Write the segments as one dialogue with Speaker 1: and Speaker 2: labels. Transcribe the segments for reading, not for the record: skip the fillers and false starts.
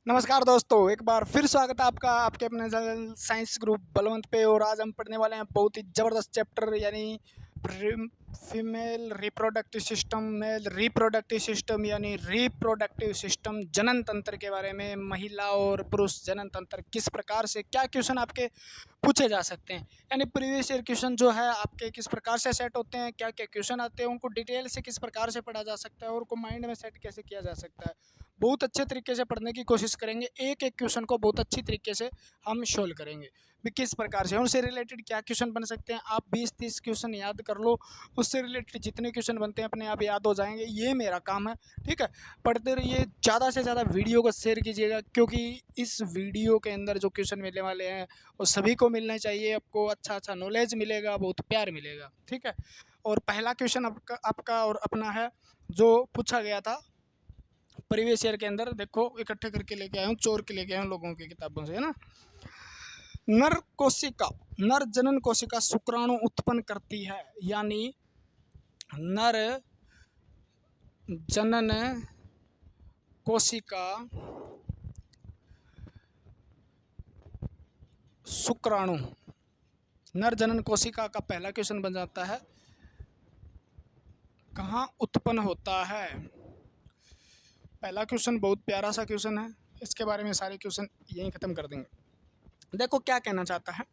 Speaker 1: नमस्कार दोस्तों, एक बार फिर स्वागत है आपका आपके अपने चैनल साइंस ग्रुप बलवंत पे। और आज हम पढ़ने वाले हैं बहुत ही ज़बरदस्त चैप्टर, यानी female reproductive system, male reproductive system यानी रिप्रोडक्टिव सिस्टम, जनन तंत्र के बारे में। महिला और पुरुष जनन तंत्र किस प्रकार से, क्या क्वेश्चन आपके पूछे जा सकते हैं, यानी प्रीवियस ईयर क्वेश्चन जो है आपके किस प्रकार से सेट होते हैं, क्या क्या क्वेश्चन आते हैं, उनको डिटेल से किस प्रकार से पढ़ा जा सकता है और उनको माइंड में सेट कैसे किया जा सकता है। बहुत अच्छे तरीके से पढ़ने की कोशिश करेंगे, एक एक क्वेश्चन को बहुत अच्छी तरीके से हम सोल्व करेंगे भी किस प्रकार से उनसे रिलेटेड क्या क्वेश्चन बन सकते हैं। आप 20-30 क्वेश्चन याद कर लो, उससे रिलेटेड जितने क्वेश्चन बनते हैं अपने आप याद हो जाएंगे। ये मेरा काम है, ठीक है। पढ़ते रहिए, ज़्यादा से ज़्यादा वीडियो को शेयर कीजिएगा, क्योंकि इस वीडियो के अंदर जो क्वेश्चन मिलने वाले हैं वो सभी को मिलने चाहिए। आपको अच्छा अच्छा नॉलेज मिलेगा, बहुत प्यार मिलेगा, ठीक है। और पहला क्वेश्चन आपका और अपना है जो पूछा गया था प्रीवियस ईयर के अंदर। देखो, इकट्ठे करके लेके आया हूँ, चोर के लेके आया हूँ लोगों की किताबों से, है ना। नर कोशिका, नर जनन कोशिका शुक्राणु उत्पन्न करती है, यानी नर जनन कोशिका शुक्राणु, नर जनन कोशिका का पहला क्वेश्चन बन जाता है, कहाँ उत्पन्न होता है। पहला क्वेश्चन बहुत प्यारा सा क्वेश्चन है, इसके बारे में सारे क्वेश्चन यहीं ख़त्म कर देंगे। देखो क्या कहना चाहता है,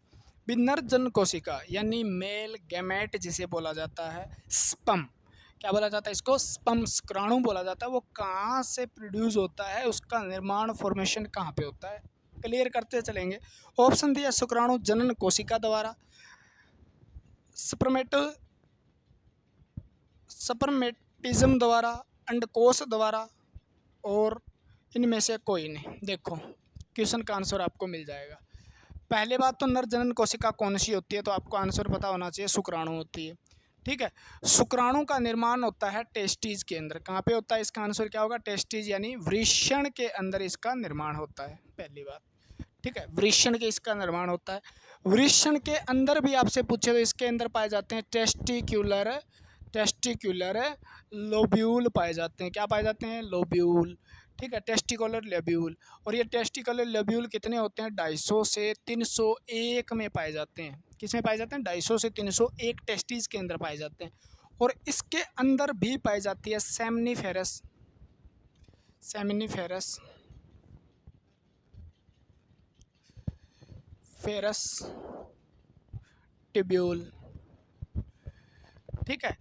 Speaker 1: भी नर जनन कोशिका यानी मेल गैमेट जिसे बोला जाता है, स्पम, क्या बोला जाता है इसको, स्पम, शुक्राणु बोला जाता है। वो कहाँ से प्रोड्यूस होता है, उसका निर्माण फॉर्मेशन कहाँ पे होता है, क्लियर करते चलेंगे। ऑप्शन दिया, शुक्राणु जनन कोशिका द्वारा, स्पर्मेटिज्म द्वारा, अंडकोश द्वारा, और इनमें से कोई नहीं। देखो क्वेश्चन का आंसर आपको मिल जाएगा। पहले बात तो नर जनन कोशिका कौन सी होती है, तो आपको आंसर पता होना चाहिए, शुक्राणु होती है, ठीक है। शुक्राणु का निर्माण होता है टेस्टिज के अंदर। कहाँ पे होता है, इसका आंसर क्या होगा, टेस्टिज यानी वृषण के अंदर इसका निर्माण होता है, पहली बात, ठीक है। वृषण के इसका निर्माण होता है। वृषण के अंदर भी आपसे पूछे तो इसके अंदर पाए जाते हैं टेस्टिक्यूलर लोब्यूल पाए जाते हैं। क्या पाए जाते हैं, लोब्यूल, ठीक है, टेस्टिकुलर लोब्यूल। और ये टेस्टिकुलर लोब्यूल कितने होते हैं, 250 से 301 में पाए जाते हैं। किस में पाए जाते हैं, 250 से 301 टेस्टिस के अंदर पाए जाते हैं। और इसके अंदर भी पाई जाती है सेमनीफेरस फेरस टिब्यूल, ठीक है।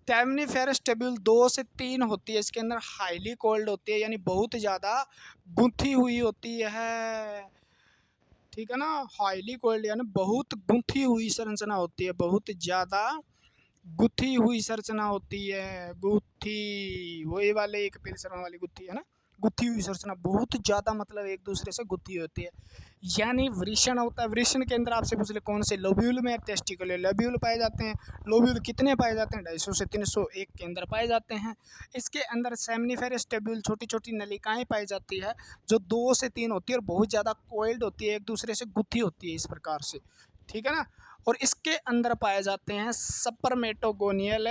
Speaker 1: सेमनीफेरस टिब्यूल 2 से 3 होती है, इसके अंदर हाईली कोल्ड होती है, यानी बहुत ज़्यादा गुंथी हुई होती है, ठीक है ना। हाईली कोल्ड यानी बहुत गुंथी हुई संरचना होती है, बहुत ज़्यादा गुत्थी हुई संरचना होती है। गुत्थी, वही वाले एक पेल शर्मा वाली गुत्थी है ना, गुत्थी हुई संरचना, बहुत ज़्यादा मतलब एक दूसरे से गुत्थी होती है, यानी वृषण होता है। वृषण के अंदर आपसे पूछ ले कौन से, लोब्यूल में टेस्टिकुलर लोब्यूल पाए जाते हैं। लोब्यूल कितने पाए जाते हैं, 250 से 301 के अंदर पाए जाते हैं। इसके अंदर सेमनीफेरस टेब्यूल, छोटी छोटी नलिकाएँ पाई जाती है, जो 2 से 3 होती है और बहुत ज़्यादा कोइल्ड होती है, एक दूसरे से गुत्थी होती है इस प्रकार से, ठीक है ना। और इसके अंदर पाए जाते हैं सपर्मेटोगोनियल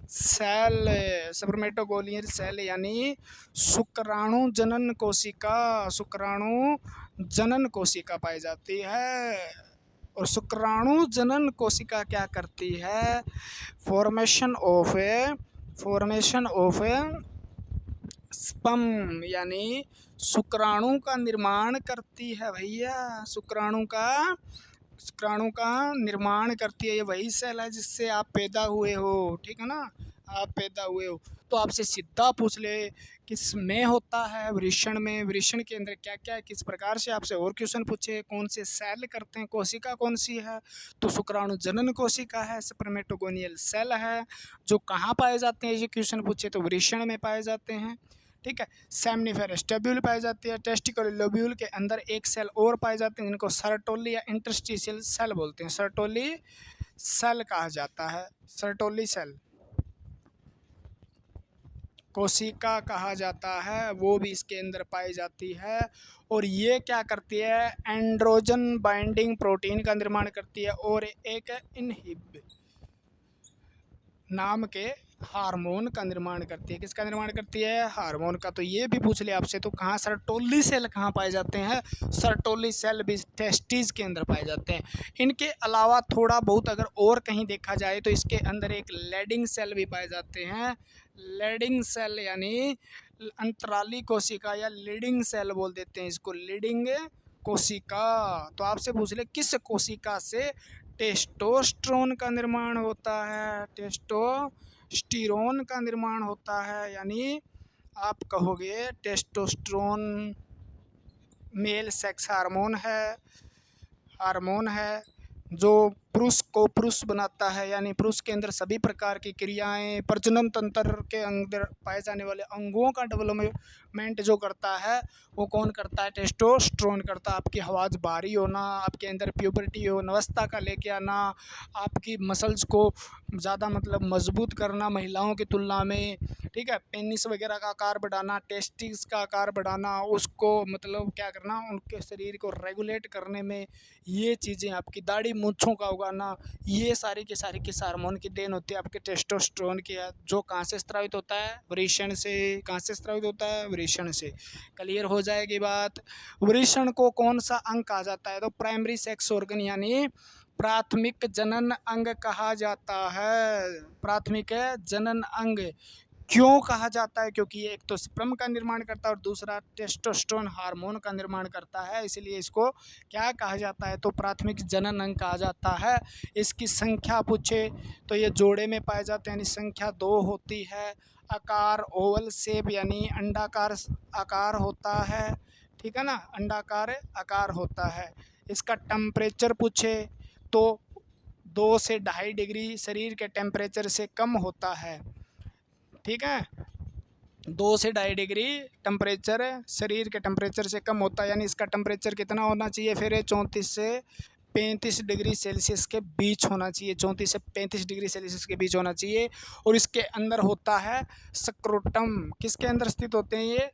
Speaker 1: सेल, सपर्मेटोगोनियल सेल यानी शुक्राणु जनन कोशिका पाई जाती है। और शुक्राणु जनन कोशिका क्या करती है, फॉर्मेशन ऑफ ए स्पम, यानी शुक्राणु का निर्माण करती है भैया। शुक्राणु का निर्माण करती है, ये वही सेल है जिससे आप पैदा हुए हो, ठीक है ना। आप पैदा हुए हो तो आपसे सीधा पूछ ले किस में होता है, वृषण में। वृषण के अंदर क्या क्या है, किस प्रकार से, आपसे और क्वेश्चन पूछे कौन से सेल करते हैं, कोशिका कौन सी है, तो शुक्राणु जनन कोशिका है, स्पर्मेटोगोनियल सेल है। जो कहाँ पाए जाते हैं, ये क्वेश्चन पूछे तो वृषण में पाए जाते हैं, ठीक है। सेमनीफेरस टेब्यूल पाई जाती है। टेस्टिकुलर लोब्यूल के अंदर एक सेल और पाए जाते हैं जिनको सर्टोली या इंटरस्टिशियल सेल बोलते हैं, सर्टोली सेल कहा जाता है, सर्टोली सेल कोशिका कहा जाता है, वो भी इसके अंदर पाई जाती है। और ये क्या करती है, एंड्रोजन बाइंडिंग प्रोटीन का निर्माण करती है और एक इनहिब नाम के हार्मोन का निर्माण करती है। किसका निर्माण करती है? हार्मोन का। तो ये भी पूछ लिया आपसे, तो कहाँ सर्टोल्ली सेल कहाँ पाए जाते हैं? सर्टोल्ली सेल भी टेस्टिस के अंदर पाए जाते हैं। इनके अलावा थोड़ा बहुत अगर और कहीं देखा जाए तो इसके अंदर एक लेडिंग सेल भी पाए जाते हैं। लेडिंग सेल यानी अंतराली कोशिका या लीडिंग सेल बोल देते हैं इसको, लीडिंग कोशिका। तो आपसे पूछ ले किस कोशिका से टेस्टोस्टेरोन का निर्माण होता है? टेस्टोस्टेरोन का निर्माण होता है, यानी आप कहोगे टेस्टोस्टेरोन मेल सेक्स हार्मोन है जो पुरुष को पुरुष बनाता है, यानी पुरुष के अंदर सभी प्रकार की क्रियाएं, प्रजनन तंत्र के अंदर पाए जाने वाले अंगों का डेवलपमेंट जो करता है वो कौन करता है? टेस्टोस्टेरोन करता है। आपकी आवाज़ भारी होना, आपके अंदर प्यूबर्टी हो, अवस्था का लेके आना, आपकी मसल्स को ज़्यादा मतलब मजबूत करना महिलाओं की तुलना में, ठीक है, पेनिस वगैरह का आकार बढ़ाना, टेस्टिस का आकार बढ़ाना, उसको मतलब क्या करना, उनके शरीर को रेगुलेट करने में, ये चीज़ें आपकी दाढ़ी मूंछों का उगाना, ये सारी की सारी किस हार्मोन की देन होती है? आपके टेस्टोस्टेरोन की है, जो कहाँ से स्रावित होता है? वृषण से। कहाँ से स्रावित होता है? वृषण से। क्लियर हो जाएगी बात। वृषण को कौन सा अंग कहा जाता है? तो प्राइमरी सेक्स ऑर्गन यानी प्राथमिक जनन अंग कहा जाता है। प्राथमिक जनन अंग क्यों कहा जाता है? क्योंकि ये एक तो स्पर्म का निर्माण करता है और दूसरा टेस्टोस्टेरोन हार्मोन का निर्माण करता है, इसलिए इसको क्या कहा जाता है? तो प्राथमिक जनन अंग कहा जाता है। इसकी संख्या पूछे तो ये जोड़े में पाए जाते हैं, यानी संख्या 2 होती है। आकार ओवल शेप यानी अंडाकार आकार होता है, ठीक है ना, अंडाकार आकार होता है। इसका टेम्परेचर पूछे तो 2 से 2.5 डिग्री शरीर के टेम्परेचर से कम होता है, ठीक है, 2 से 2.5 डिग्री टेम्परेचर शरीर के टेम्परेचर से कम होता है, यानी इसका टेम्परेचर कितना होना चाहिए? फिर 34 से 35 डिग्री सेल्सियस के बीच होना चाहिए, 34 से 35 डिग्री सेल्सियस के बीच होना चाहिए। और इसके अंदर होता है स्क्रोटम। किसके अंदर स्थित होते हैं ये?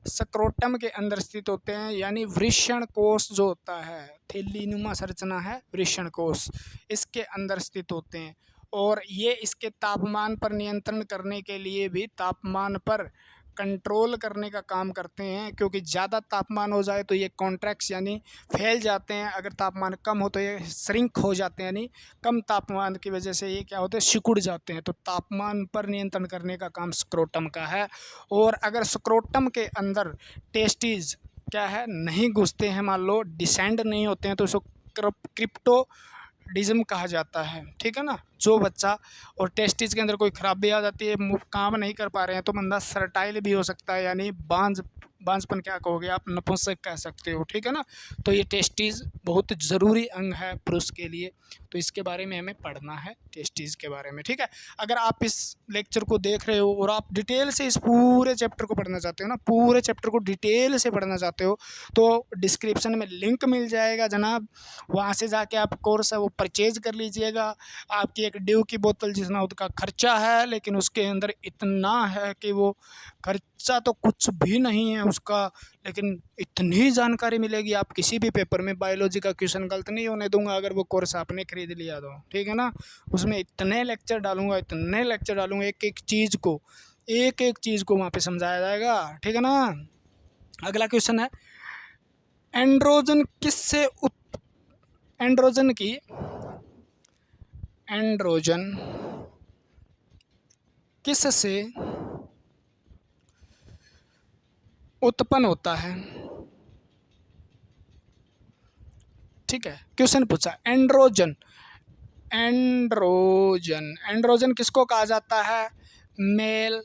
Speaker 1: स्क्रोटम के अंदर स्थित होते हैं, यानी वृषण कोष जो होता है, थैलीनुमा संरचना है वृषण कोष, इसके अंदर स्थित होते हैं। और ये इसके तापमान पर नियंत्रण करने के लिए भी, तापमान पर कंट्रोल करने का काम करते हैं, क्योंकि ज़्यादा तापमान हो जाए तो ये कॉन्ट्रैक्ट्स यानी फैल जाते हैं, अगर तापमान कम हो तो ये श्रिंक हो जाते हैं, यानी कम तापमान की वजह से ये क्या होते हैं? सिकुड़ जाते हैं। तो तापमान पर नियंत्रण करने का काम स्क्रोटम का है। और अगर स्क्रोटम के अंदर टेस्टिस क्या है नहीं घुसते हैं, मान लो डिसेंड नहीं होते हैं, तो इसको क्रिप्टोडिज्म कहा जाता है, ठीक है ना। जो बच्चा और टेस्टिस के अंदर कोई खराबी आ जाती है, काम नहीं कर पा रहे हैं, तो बंदा सरटाइल भी हो सकता है, यानी बांझपन क्या कहोगे आप? नपुंसक कह सकते हो, ठीक है ना। तो ये टेस्टिस बहुत ज़रूरी अंग है पुरुष के लिए, तो इसके बारे में हमें पढ़ना है, टेस्टिस के बारे में, ठीक है। अगर आप इस लेक्चर को देख रहे हो और आप डिटेल से इस पूरे चैप्टर को पढ़ना चाहते हो ना, पूरे चैप्टर को डिटेल से पढ़ना चाहते हो, तो डिस्क्रिप्शन में लिंक मिल जाएगा जनाब, वहाँ से जाके आप कोर्स है वो परचेज कर लीजिएगा। आपकी एक ड्यू की बोतल जितना उसका खर्चा है, लेकिन उसके अंदर इतना है कि वो खर्चा तो कुछ भी नहीं है उसका, लेकिन इतनी जानकारी मिलेगी, आप किसी भी पेपर में बायोलॉजी का क्वेश्चन गलत नहीं होने दूंगा अगर वो कोर्स आपने खरीद लिया तो, ठीक है ना। उसमें इतने लेक्चर डालूंगा, एक एक चीज़ को वहाँ पे समझाया जाएगा, ठीक है ना। अगला क्वेश्चन है, एंड्रोजन किस से उत्पन्न होता है? ठीक है, क्वेश्चन पूछा एंड्रोजन किसको कहा जाता है? मेल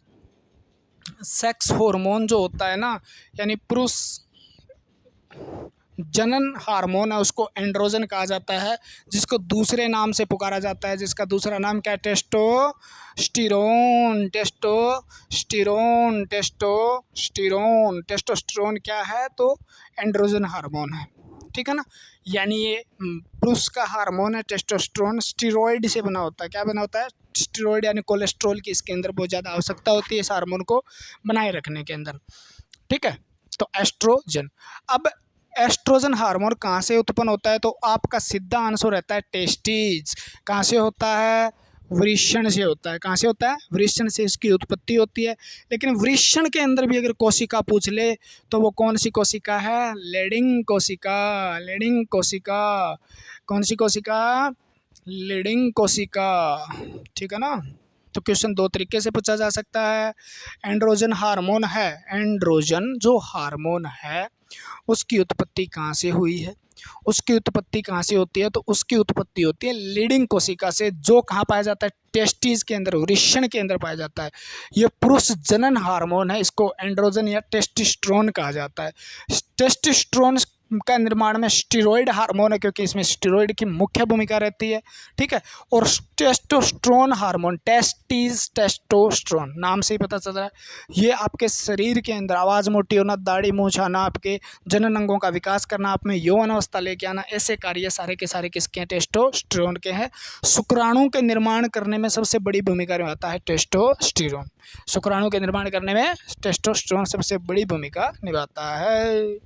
Speaker 1: सेक्स हार्मोन जो होता है ना, यानी पुरुष जनन हार्मोन है, उसको एंड्रोजन कहा जाता है, जिसको दूसरे नाम से पुकारा जाता है, जिसका दूसरा नाम क्या है? टेस्टोस्टेरोन क्या है? तो एंड्रोजन हार्मोन है, ठीक है ना। यानी ये पुरुष का हार्मोन है टेस्टोस्टेरोन, स्टीरॉयड से बना होता है। क्या बना होता है? स्टीरॉयड, यानी कोलेस्ट्रॉल की इसके अंदर बहुत ज़्यादा आवश्यकता होती है इस हार्मोन को बनाए रखने के अंदर, ठीक है। तो एस्ट्रोजन, अब एस्ट्रोजन हार्मोन कहाँ से उत्पन्न होता है? तो आपका सीधा आंसर रहता है टेस्टिस। कहाँ से होता है? वृषण से होता है। कहाँ से होता है? वृषण से इसकी उत्पत्ति होती है। लेकिन वृषण के अंदर भी अगर कोशिका पूछ ले तो वो कौन सी कोशिका है? लीडिंग कोशिका। लीडिंग कोशिका कौन सी कोशिका? लीडिंग कोशिका। ठीक है ना। तो क्वेश्चन दो तरीके से पूछा जा सकता है। एंड्रोजन हार्मोन है, एंड्रोजन जो हार्मोन है उसकी उत्पत्ति कहाँ से हुई है? उसकी उत्पत्ति कहाँ से होती है? तो उसकी उत्पत्ति होती है लीडिंग कोशिका से, जो कहाँ पाया जाता है? टेस्टिस के अंदर, वृषण के अंदर पाया जाता है। यह पुरुष जनन हार्मोन है, इसको एंड्रोजन या टेस्टोस्टेरोन कहा जाता है। टेस्टोस्टेरोन का निर्माण में स्टेरॉयड हार्मोन है, क्योंकि इसमें स्टेरॉयड की मुख्य भूमिका रहती है। ठीक है। और टेस्टोस्टेरोन हार्मोन, टेस्टोस्टेरोन नाम से ही पता चल रहा है, ये आपके शरीर के अंदर आवाज़ मोटी होना, दाढ़ी मूंछ आना, आपके जनन अंगों का विकास करना, आप में यौवन अवस्था लेके आना, ऐसे कार्य सारे के सारे किसके हैं? टेस्टोस्टेरोन के हैं। शुक्राणु के निर्माण करने में सबसे बड़ी भूमिका निभाता है टेस्टोस्टेरोन। शुक्राणु के निर्माण करने में टेस्टोस्टेरोन सबसे बड़ी भूमिका निभाता है।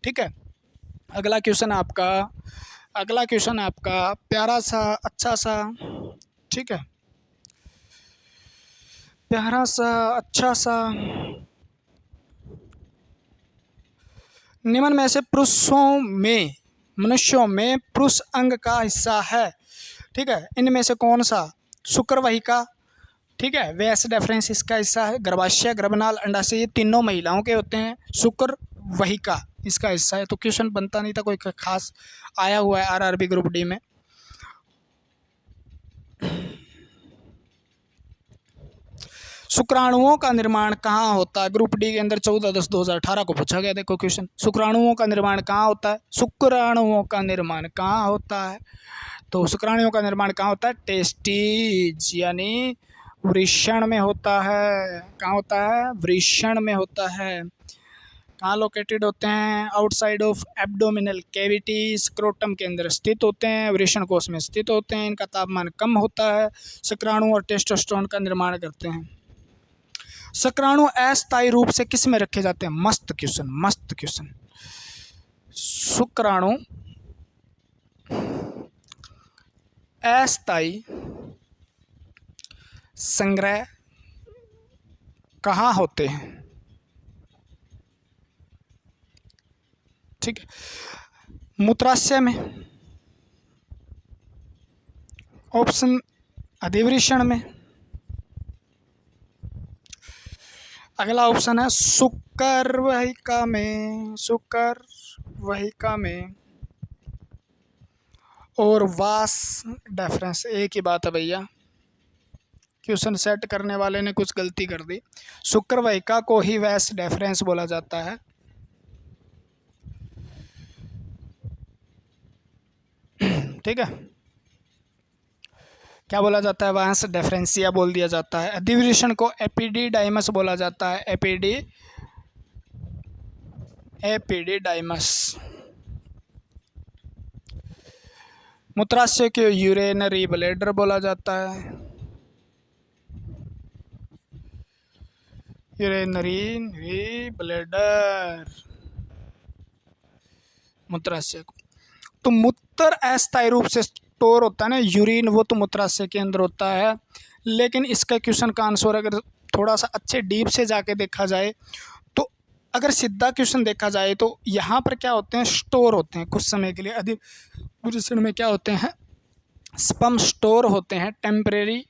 Speaker 1: ठीक है। अगला क्वेश्चन आपका प्यारा सा अच्छा सा, ठीक है, प्यारा सा अच्छा सा, निम्न में से मनुष्यों में पुरुष अंग का हिस्सा है। ठीक है। इनमें से कौन सा? शुक्रवाहिका, ठीक है, वेस डेफरेंस इसका हिस्सा है। गर्भाशय, गर्भनाल, अंडाशय, ये तीनों महिलाओं के होते हैं। शुक्रवाहिका इसका हिस्सा है। तो क्वेश्चन बनता नहीं था, कोई खास आया हुआ है आरआरबी ग्रुप डी में। शुक्राणुओं का निर्माण कहाँ होता है? ग्रुप डी के अंदर 14/10/2018 को पूछा गया। देखो क्वेश्चन, शुक्राणुओं का निर्माण कहाँ होता है? शुक्राणुओं का निर्माण कहाँ होता है? तो शुक्राणुओं का निर्माण कहाँ होता है? टेस्टिस यानी वृषण में होता है। कहाँ होता है? वृषण में होता है। कहाँ लोकेटेड होते हैं? Outside of abdominal cavity, scrotum के अंदर स्थित होते हैं, वृषण कोश में स्थित होते हैं। इनका तापमान कम होता है। शुक्राणु और टेस्टोस्टेरोन का निर्माण करते हैं। शुक्राणु अस्थायी रूप से किस में रखे जाते हैं? मस्त क्वेश्चन। शुक्राणु अस्थायी संग्रह कहाँ होते हैं? ठीक है। मूत्राशय में, ऑप्शन अधिवृषण में, अगला ऑप्शन है शुक्रवाहिका में, और वास डेफरेंस। एक ही बात है भैया, क्वेश्चन सेट करने वाले ने कुछ गलती कर दी। शुक्रवाहिका को ही वास डेफरेंस बोला जाता है। ठीक है। क्या बोला जाता है? वास डेफरेंसिया बोल दिया जाता है। अधिवृषण को एपिडिडाइमस बोला जाता है। एपिडिडाइमस। मूत्राशय को यूरिनरी ब्लैडर बोला जाता है। यूरिनरी ब्लैडर मूत्राशय को। तो मूत्र अस्थायी रूप से स्टोर होता है ना, यूरिन, वो तो मूत्राशय के अंदर होता है। लेकिन इसका क्वेश्चन का आंसर अगर थोड़ा सा अच्छे डीप से जाके देखा जाए, तो अगर सीधा क्वेश्चन देखा जाए तो यहाँ पर क्या होते हैं? स्टोर होते हैं कुछ समय के लिए। अधिवृषण में क्या होते हैं? स्पर्म स्टोर होते हैं। टेम्परेरी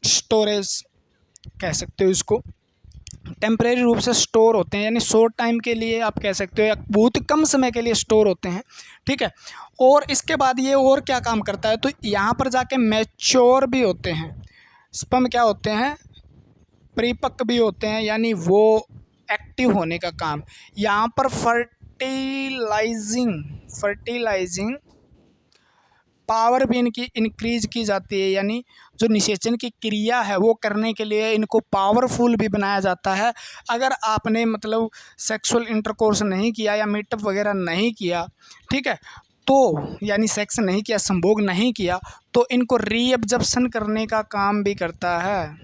Speaker 1: स्टोरेज कह सकते हो इसको, टेम्परेरी रूप से स्टोर होते हैं, यानी शॉर्ट टाइम के लिए आप कह सकते हो, या बहुत कम समय के लिए स्टोर होते हैं। ठीक है। और इसके बाद ये और क्या काम करता है? तो यहाँ पर जाके मैच्योर भी होते हैं। स्पर्म क्या होते हैं? परिपक्व भी होते हैं, यानी वो एक्टिव होने का काम। यहाँ पर फर्टिलाइजिंग पावर भी इनकी इंक्रीज की जाती है, यानी जो निषेचन की क्रिया है वो करने के लिए इनको पावरफुल भी बनाया जाता है। अगर आपने मतलब सेक्सुअल इंटरकोर्स नहीं किया या मीटअप वगैरह नहीं किया, ठीक है, तो यानी सेक्स नहीं किया, संभोग नहीं किया, तो इनको रीअब्जॉर्प्शन करने का काम भी करता है।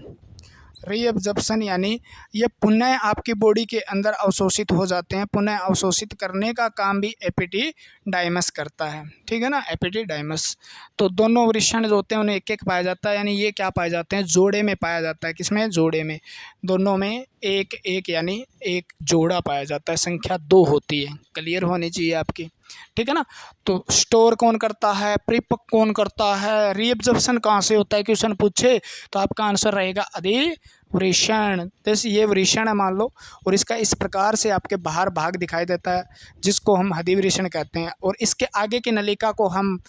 Speaker 1: रीअब्जॉर्प्शन यानी ये पुनः आपकी बॉडी के अंदर अवशोषित हो जाते हैं। पुनः अवशोषित करने का काम भी एपिडिडाइमस करता है, ठीक है ना, एपिडिडाइमस। तो दोनों वृषण जो होते हैं उन्हें एक एक पाया जाता है, यानी ये क्या पाए जाते हैं, जोड़े में पाया जाता है। किसमें, जोड़े में, दोनों में एक एक यानी एक जोड़ा पाया जाता है, संख्या 2 होती है। क्लियर होनी चाहिए आपकी, ठीक है ना। तो स्टोर कौन करता है, परिपक्व कौन करता है, रीअब्जॉर्प्शन कहाँ से होता है, क्वेश्चन पूछे तो आपका आंसर रहेगा अधिवृषण। जैसे ये वृषण है मान लो, और इसका इस प्रकार से आपके बाहर भाग दिखाई देता है जिसको हम अधिवृषण कहते हैं, और इसके आगे की नलिका को हम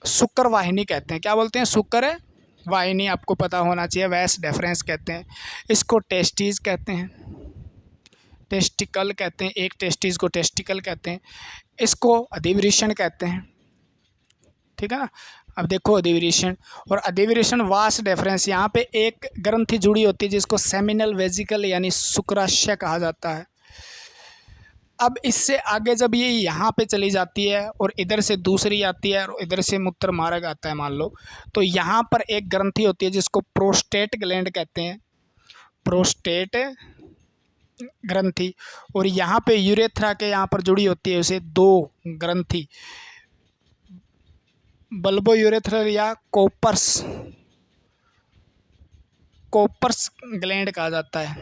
Speaker 1: शुक्र वाहिनी कहते हैं। क्या बोलते हैं, शुक्र वाहिनी, आपको पता होना चाहिए। वैस डेफरेंस कहते हैं इसको, टेस्टिस कहते हैं, टेस्टिकल कहते हैं, एक टेस्टिस को टेस्टिकल कहते हैं, इसको अधिवृषण कहते हैं, ठीक है ना। अब देखो अधिवृषण और अधिवृषण वास डेफरेंस, यहाँ पे एक ग्रंथि जुड़ी होती है जिसको सेमिनल वेजिकल यानी शुक्राशय कहा जाता है। अब इससे आगे जब ये यहाँ पे चली जाती है और इधर से दूसरी आती है और इधर से मूत्र मार्ग आता है मान लो, तो यहाँ पर एक ग्रंथि होती है जिसको प्रोस्टेट ग्लैंड कहते हैं, प्रोस्टेट ग्रंथि, और यहाँ पे यूरेथ्रा के यहाँ पर जुड़ी होती है उसे 2 ग्रंथि, बल्बो यूरेथ्रल या कोपर्स ग्लैंड कहा जाता है,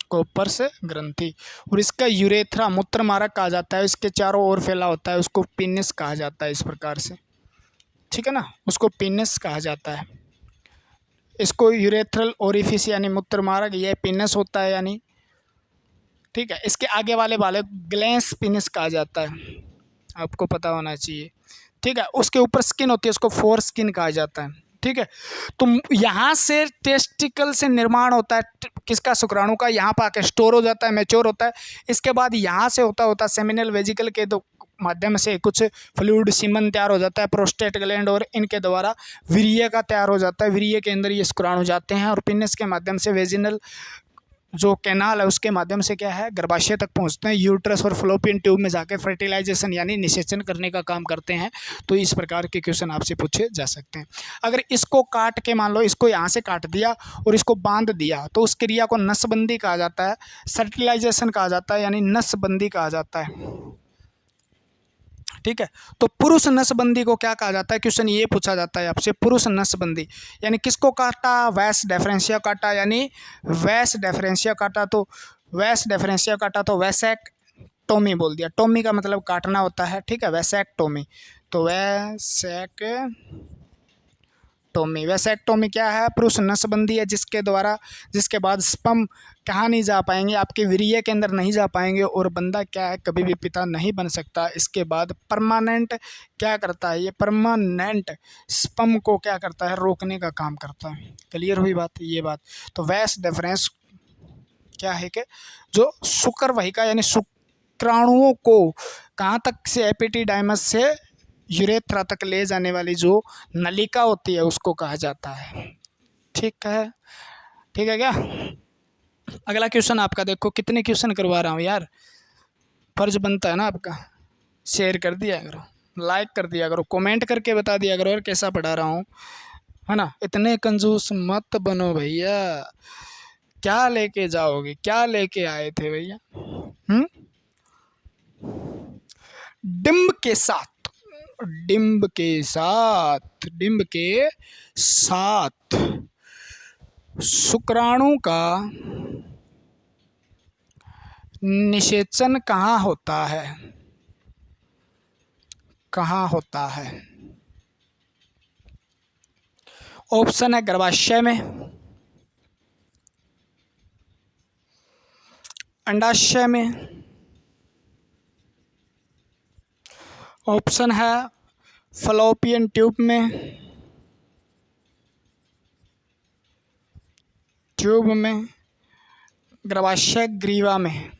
Speaker 1: कोपर्स ग्रंथि। और इसका यूरेथ्रा मूत्र मार्ग कहा जाता है, इसके चारों ओर फैला होता है, उसको पीनिस कहा जाता है, इस प्रकार से, ठीक है ना, उसको पीनिस कहा जाता है। इसको यूरेथ्रल ओरिफिस यानी मूत्र मार्ग, ये पीनिस होता है यानी, ठीक है। इसके आगे वाले ग्लैंस पीनिस कहा जाता है, आपको पता होना चाहिए, ठीक है। उसके ऊपर स्किन होती है, उसको फोर स्किन कहा जाता है, ठीक है। तो यहाँ से टेस्टिकल से निर्माण होता है किसका, शुक्राणु का, यहाँ पर आके स्टोर हो जाता है, मैच्योर होता है। इसके बाद यहाँ से होता सेमिनल वेजिकल के माध्यम से कुछ फ्लूइड सीमन तैयार हो जाता है, प्रोस्टेट ग्लैंड, और इनके द्वारा वीर्य का तैयार हो जाता है। वीर्य के अंदर ये शुक्राणु जाते हैं और पिनिस के माध्यम से वेजिनल जो कैनाल है उसके माध्यम से क्या है, गर्भाशय तक पहुंचते हैं। यूट्रस और फ्लोपियन ट्यूब में जाके फर्टिलाइजेशन यानी निषेचन करने का काम करते हैं। तो इस प्रकार के क्वेश्चन आपसे पूछे जा सकते हैं। अगर इसको काट के मान लो, इसको यहाँ से काट दिया और इसको बांध दिया तो उस क्रिया को नसबंदी कहा जाता है, फर्टिलाइजेशन कहा जाता है, यानी नसबंदी कहा जाता है, ठीक है। तो पुरुष नसबंदी को क्या कहा जाता है, क्वेश्चन ये पूछा जाता है आपसे, पुरुष नसबंदी यानी किसको काटा, वैस डेफरेंशिया काटा, यानी वैस डेफरेंशिया काटा। तो वैस डेफरेंशिया काटा तो वैसेक्टोमी बोल दिया, टोमी का मतलब काटना होता है, ठीक है, वैसेक्टोमी। तो वैसेक्टोमी क्या है, पुरुष नसबंदी है जिसके बाद स्पर्म कहाँ नहीं जा पाएंगे, आपके वीर्य के अंदर नहीं जा पाएंगे, और बंदा क्या है, कभी भी पिता नहीं बन सकता। इसके बाद परमानेंट क्या करता है, ये परमानेंट स्पर्म को क्या करता है, रोकने का काम करता है। क्लियर हुई बात, ये बात। तो वैस डिफरेंस क्या है कि जो शुक्र वाहिका यानी शुक्राणुओं को कहाँ तक से, एपिडिडाइमस से यूरेथ्रा तक ले जाने वाली जो नलिका होती है उसको कहा जाता है, ठीक है, ठीक है क्या। अगला क्वेश्चन आपका देखो, कितने क्वेश्चन करवा रहा हूँ यार, फर्ज बनता है ना आपका, शेयर कर दिया करो, लाइक कर दिया करो, कमेंट करके बता दिया करो और कैसा पढ़ा रहा हूँ, है ना। इतने कंजूस मत बनो भैया, क्या लेके जाओगे, क्या लेके आए थे भैया, डिम्ब के साथ, डिम्ब के साथ शुक्राणु का निषेचन कहाँ होता है, कहाँ होता है। ऑप्शन है गर्भाशय में, अंडाशय में, ऑप्शन है फलोपियन ट्यूब में, गर्भाशय ग्रीवा में,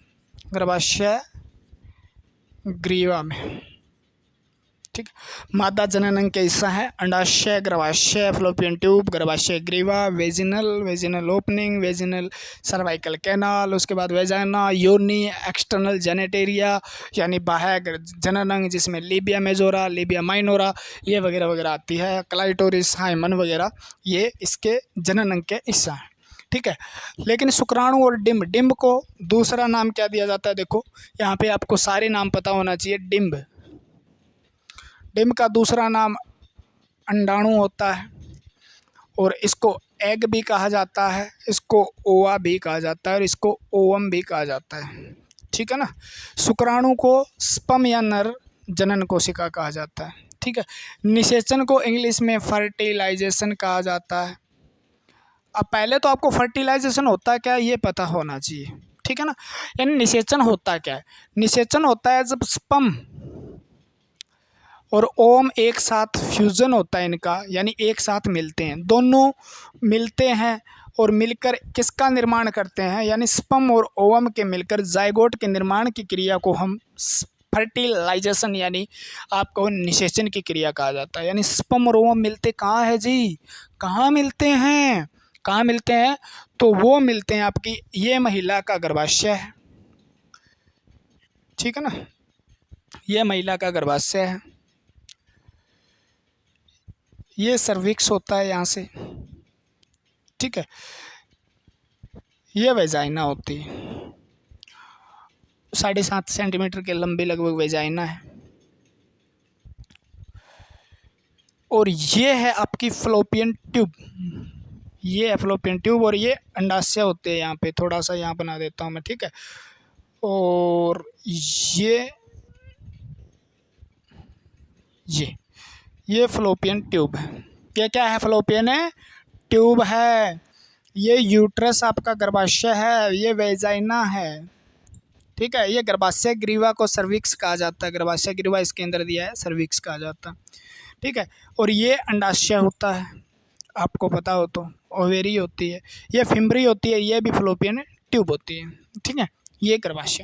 Speaker 1: ठीक। मादा जनन अंग के हिस्सा है अंडाशय, गर्भाशय, फ्लोपियन ट्यूब, गर्भाशय ग्रीवा, vaginal opening, vaginal cervical canal, उसके बाद वेजाइना, योनि, एक्सटर्नल जेनेटेरिया यानी बाह्य जनन अंग जिसमें लीबिया मेजोरा, लीबिया माइनोरा ये वगैरह वगैरह आती है, क्लाइटोरिस, हाइमन वगैरह, ये इसके जनन अंग के हिस्सा हैं, ठीक है। लेकिन शुक्राणु और डिम्ब, डिम्ब को दूसरा नाम क्या दिया जाता है, देखो यहाँ पे आपको सारे नाम पता होना चाहिए। डिम्ब, डिम्ब का दूसरा नाम अंडाणु होता है और इसको एग भी कहा जाता है, इसको ओवा भी कहा जाता है और इसको ओवम भी कहा जाता है, ठीक है ना। शुक्राणु को स्पर्म या नर जनन कोशिका कहा जाता है, ठीक है। निषेचन को इंग्लिश में फर्टिलाइजेशन कहा जाता है। अब पहले तो आपको फर्टिलाइजेशन होता क्या है ये पता होना चाहिए, ठीक है ना। यानी निषेचन होता क्या है, निषेचन होता है जब स्पर्म और ओवम एक साथ फ्यूजन होता है इनका, यानी एक साथ मिलते हैं, दोनों मिलते हैं और मिलकर किसका निर्माण करते हैं, यानी स्पर्म और ओवम के मिलकर जाइगोट के निर्माण की क्रिया को हम फर्टिलाइजेशन यानी आपको निषेचन की क्रिया कहा जाता है। यानी स्पर्म और ओवम मिलते कहाँ है जी, कहाँ मिलते हैं, कहाँ मिलते हैं, तो वो मिलते हैं आपकी ये महिला का गर्भाशय है, ठीक है ना, ये महिला का गर्भाशय है, ये सर्विक्स होता है यहाँ से, ठीक है, ये वेजाइना होती है, 7.5 सेंटीमीटर के लंबी लगभग वेजाइना है, और ये है आपकी फ्लोपियन ट्यूब, ये है फ्लोपियन ट्यूब और ये अंडाशय होते हैं, यहाँ पे थोड़ा सा यहाँ बना देता हूँ मैं, ठीक है। और ये फ्लोपियन ट्यूब है, ये क्या है, फ्लोपियन है ट्यूब है, ये यूट्रस आपका गर्भाशय है, ये वेजाइना है, ठीक है। ये गर्भाशय ग्रीवा को सर्विक्स कहा जाता है, गर्भाशय ग्रीवा इसके अंदर दिया है, सर्विक्स कहा जाता है, ठीक है। और ये अंडाशय होता है, आपको पता हो तो, ओवेरी होती है, ये फिम्बरी होती है, ये भी फ्लोपियन ट्यूब होती है, ठीक है, ये गर्भाशय।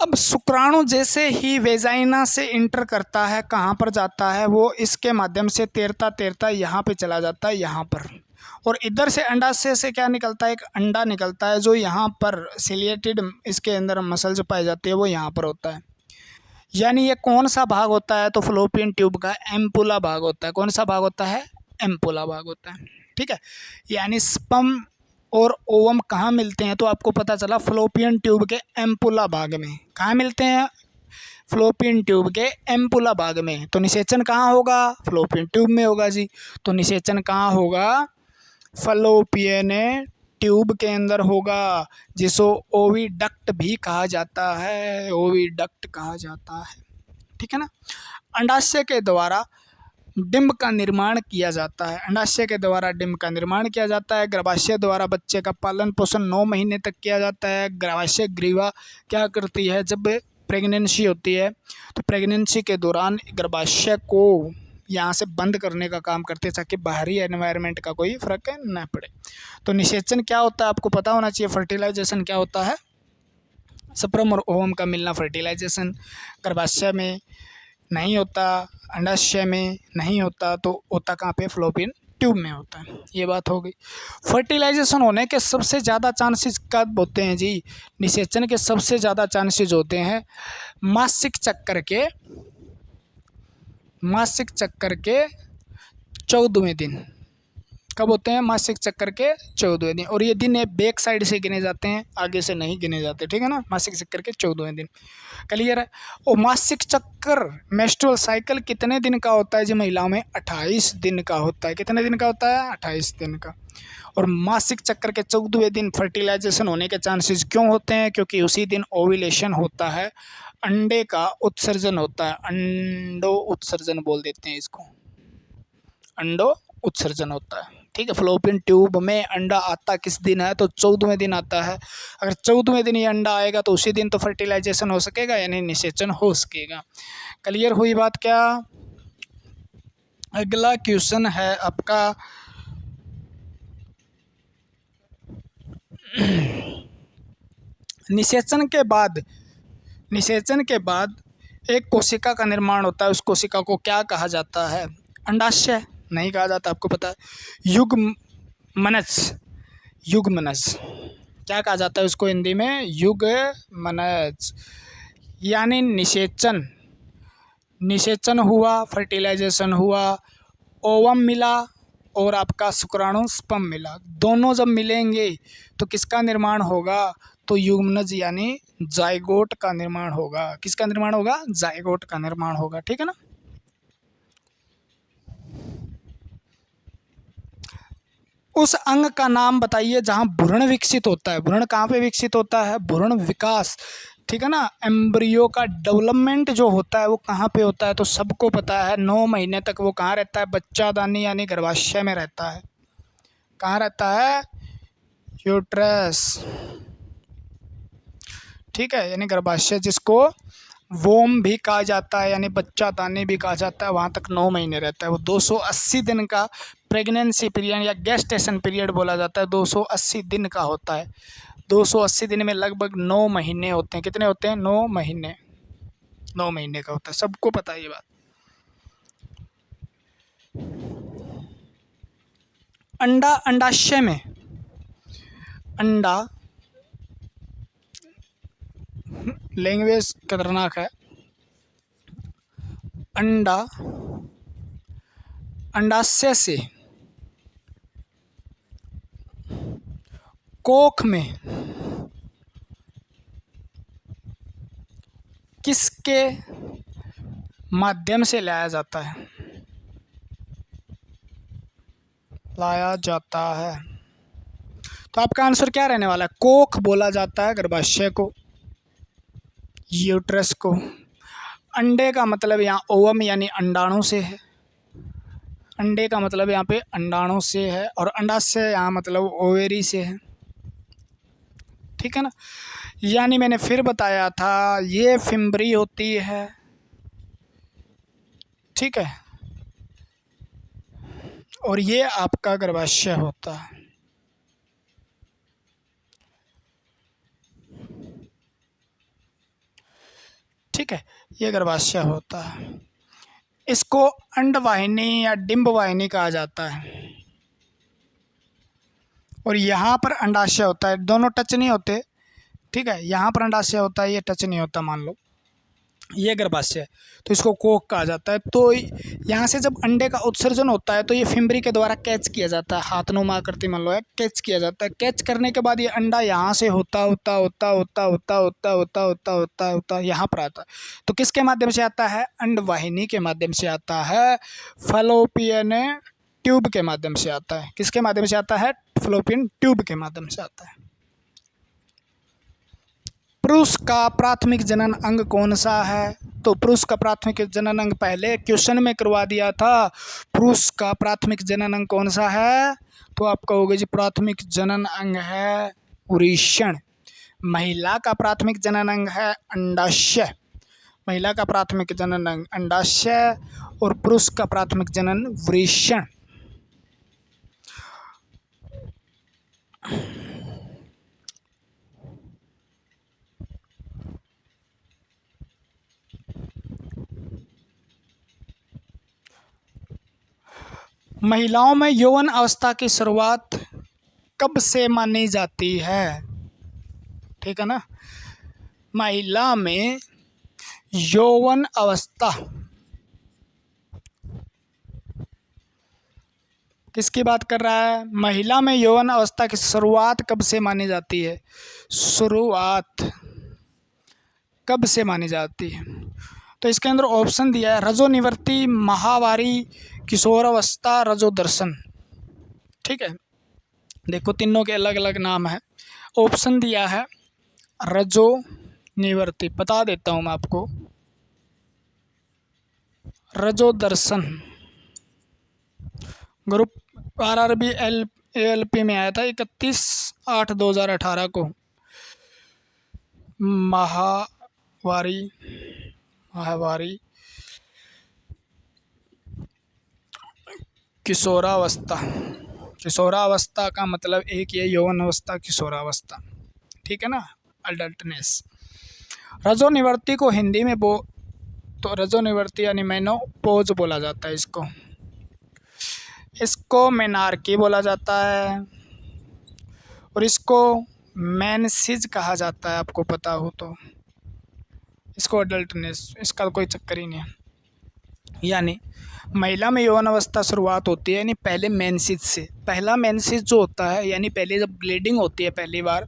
Speaker 1: अब शुक्राणु जैसे ही वेजाइना से इंटर करता है, कहाँ पर जाता है, वो इसके माध्यम से तैरता तैरता यहाँ पे चला जाता है, यहाँ पर, और इधर से अंडाशय से क्या निकलता है, एक अंडा निकलता है जो यहाँ पर सिलिएटेड इसके अंदर मसल्स पाए जाते हैं, वो यहाँ पर होता है। यानी ये कौन सा भाग होता है, तो फ्लोपियन ट्यूब का एम्पुला भाग होता है, कौन सा भाग होता है, एम्पुला भाग होता है, ठीक है। यानी स्पर्म और ओवम कहाँ मिलते हैं, तो आपको पता चला फ्लोपियन ट्यूब के एम्पुला भाग में, कहाँ मिलते हैं, फ्लोपियन ट्यूब के एम्पुला भाग में। तो निषेचन कहाँ होगा, फ्लोपियन ट्यूब में होगा जी, तो निषेचन कहाँ होगा, फ्लोपियन ट्यूब के अंदर होगा, जिसको ओविडक्ट भी कहा जाता है, ओविडक्ट कहा जाता है, ठीक है ना। अंडाशय के द्वारा डिंब का निर्माण किया जाता है, अंडाशय के द्वारा डिंब का निर्माण किया जाता है, गर्भाशय द्वारा बच्चे का पालन पोषण 9 महीने तक किया जाता है। गर्भाशय ग्रीवा क्या करती है, जब प्रेगनेंसी होती है तो प्रेगनेंसी के दौरान गर्भाशय को यहाँ से बंद करने का काम करते हैं ताकि बाहरी एनवायरनमेंट का कोई फर्क न पड़े। तो निषेचन क्या होता है आपको पता होना चाहिए, फर्टिलाइजेशन क्या होता है, स्पर्म और ओवम का मिलना फर्टिलाइजेशन, गर्भाशय में नहीं होता, अंडाशय में नहीं होता, तो होता कहाँ पे, फ्लोपियन ट्यूब में होता है। ये बात हो गई। फर्टिलाइजेशन होने के सबसे ज़्यादा चांसेस कब होते हैं जी, निषेचन के सबसे ज़्यादा चांसेस होते हैं मासिक चक्कर के 14वें दिन। कब होते हैं, मासिक चक्कर के 14वें दिन, और ये दिन बैक साइड से गिने जाते हैं, आगे से नहीं गिने जाते, ठीक है ना, मासिक चक्कर के 14वें दिन, क्लियर है। और मासिक चक्कर मेंस्ट्रुअल साइकिल कितने दिन का होता है जी, महिलाओं में 28 दिन का होता है, कितने दिन का होता है, 28 दिन का। और मासिक चक्कर के 14वें दिन फर्टिलाइजेशन होने के चांसेस क्यों होते हैं, क्योंकि उसी दिन ओव्यूलेशन होता है, अंडे का उत्सर्जन होता है, अंडो उत्सर्जन बोल देते हैं इसको, अंडो उत्सर्जन होता है, ठीक है। फ्लोपियन ट्यूब में अंडा आता किस दिन है, तो 14वें दिन आता है। अगर 14वें दिन ये अंडा आएगा तो उसी दिन तो फर्टिलाइजेशन हो सकेगा, यानी निषेचन हो सकेगा। क्लियर हुई बात क्या। अगला क्वेश्चन है आपका निषेचन के बाद एक कोशिका का निर्माण होता है, उस कोशिका को क्या कहा जाता है, अंडाशय नहीं कहा जाता, आपको पता है, युग्मनज क्या कहा जाता है उसको हिंदी में, युग्मनज। यानी निषेचन हुआ, फर्टिलाइजेशन हुआ, ओवम मिला और आपका शुक्राणु स्पर्म मिला, दोनों जब मिलेंगे तो किसका निर्माण होगा? तो युग्मनज यानी जाइगोट का निर्माण होगा। किसका निर्माण होगा? जाइगोट का निर्माण होगा। ठीक है ना। उस अंग का नाम बताइए जहां भ्रूण विकसित होता है। भ्रूण कहाँ पे विकसित होता है? भ्रूण विकास, ठीक है ना। एम्ब्रियो का डेवलपमेंट जो होता है वो कहाँ पे होता है? तो सबको पता है 9 महीने तक वो कहाँ रहता है? बच्चादानी यानी गर्भाशय में रहता है। कहाँ रहता है? यूट्रस, ठीक है, यानी गर्भाशय, जिसको वोम भी कहा जाता है यानी बच्चादानी भी कहा जाता है, वहाँ तक 9 महीने रहता है वो। 280 दिन का प्रेगनेंसी पीरियड या गेस्टेशन पीरियड बोला जाता है, 280 दिन का होता है। 280 दिन में लगभग 9 महीने होते हैं। कितने होते हैं? 9 महीने। 9 महीने का होता है, सबको पता है ये बात। अंडा अंडाशय में, अंडा, लैंग्वेज खतरनाक है। अंडा अंडाशय से कोख में किसके माध्यम से लाया जाता है? लाया जाता है। तो आपका आंसर क्या रहने वाला है? कोख बोला जाता है गर्भाशय को, यूट्रस को। अंडे का मतलब यहाँ ओवम यानी अंडाणु से है। अंडे का मतलब यहाँ पे अंडाणु से है, और अंडाशय यहाँ मतलब ओवेरी से है। ठीक है ना। यानी मैंने फिर बताया था, ये फिम्बरी होती है, ठीक है, और ये आपका गर्भाशय होता है। ठीक है, ये गर्भाशय होता है। इसको अंडवाहिनी या डिंबवाहिनी कहा जाता है, और यहाँ पर अंडाशय होता है। दोनों टच नहीं होते, ठीक है, यहाँ पर अंडाशय होता है, ये टच नहीं होता। मान लो ये गर्भाशय, तो इसको कोख कहा जाता है। तो यहाँ से जब अंडे का उत्सर्जन होता है तो ये फिम्बरी के द्वारा कैच किया जाता है, हाथनुमा आकृति मान लो है, कैच किया जाता है। कैच करने के बाद ये अंडा यहाँ से होता होता होता होता होता होता होता होता होता होता यहाँ पर आता है। तो किसके माध्यम से आता है? अंडवाहिनी के माध्यम से आता है, फलोपियन ट्यूब के माध्यम से आता है। किसके माध्यम से आता है? फलोपियन ट्यूब के माध्यम से आता है। पुरुष का प्राथमिक जनन अंग कौन सा है? तो पुरुष का प्राथमिक जनन अंग पहले क्वेश्चन में करवा दिया था। पुरुष का प्राथमिक जनन अंग कौन सा है? तो आप कहोगे जी प्राथमिक जनन अंग है वृषण। महिला का प्राथमिक जनन अंग है अंडाशय। महिला का प्राथमिक जनन अंग अंडाशय, और पुरुष का प्राथमिक जनन वृषण। महिलाओं में यौवन अवस्था की शुरुआत कब से मानी जाती है? ठीक है ना। महिला में यौवन अवस्था किसकी बात कर रहा है? महिला में यौवन अवस्था की शुरुआत कब से मानी जाती है? शुरुआत कब से मानी जाती है? तो इसके अंदर ऑप्शन दिया है, रजोनिवृत्ति, महावारी, किशोरावस्था, रजोदर्शन। ठीक है, देखो तीनों के अलग अलग नाम है। ऑप्शन दिया है रजोनिवृत्ति, बता देता हूँ मैं आपको। रजोदर्शन ग्रुप RRB ALP में आया था 31/8/2018 को। महावारी किशोरावस्था। किशोरावस्था का मतलब एक ये यौवन अवस्था, किशोरावस्था, ठीक है ना, अडल्टनेस। रजोनिवृत्ति को हिंदी में तो रजोनिवृत्ति यानी मेनोपॉज बोला जाता है इसको मेनार्की बोला जाता है, और इसको मेंसेज कहा जाता है, आपको पता हो तो। इसको अडल्टनेस, इसका कोई चक्कर ही नहीं है। यानी महिला में यौवन अवस्था शुरुआत होती है यानी पहले मेंसेस से। पहला मेंसेस जो होता है यानी पहले जब ब्लीडिंग होती है पहली बार,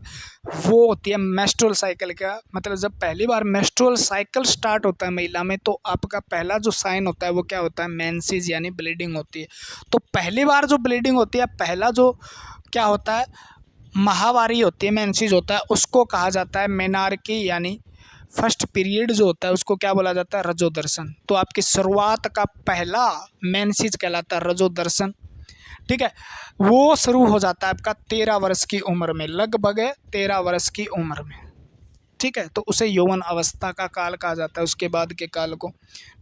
Speaker 1: वो होती है मेंस्ट्रुअल साइकिल का मतलब जब पहली बार मेंस्ट्रुअल साइकिल स्टार्ट होता है महिला में, तो आपका पहला जो साइन होता है वो क्या होता है, मेंसेस यानी ब्लीडिंग होती है। तो पहली बार जो ब्लीडिंग होती है, पहला जो क्या होता है, माहवारी होती है, मेंसेस होता है, उसको कहा जाता है मेनार्की यानी फर्स्ट पीरियड जो होता है उसको क्या बोला जाता है, रजो दर्शन। तो आपकी शुरुआत का पहला मेंसेस कहलाता है रजो दर्शन। ठीक है, वो शुरू हो जाता है आपका 13 वर्ष की उम्र में, लगभग 13 वर्ष की उम्र में। ठीक है, तो उसे यौवन अवस्था का काल कहा जाता है, उसके बाद के काल को।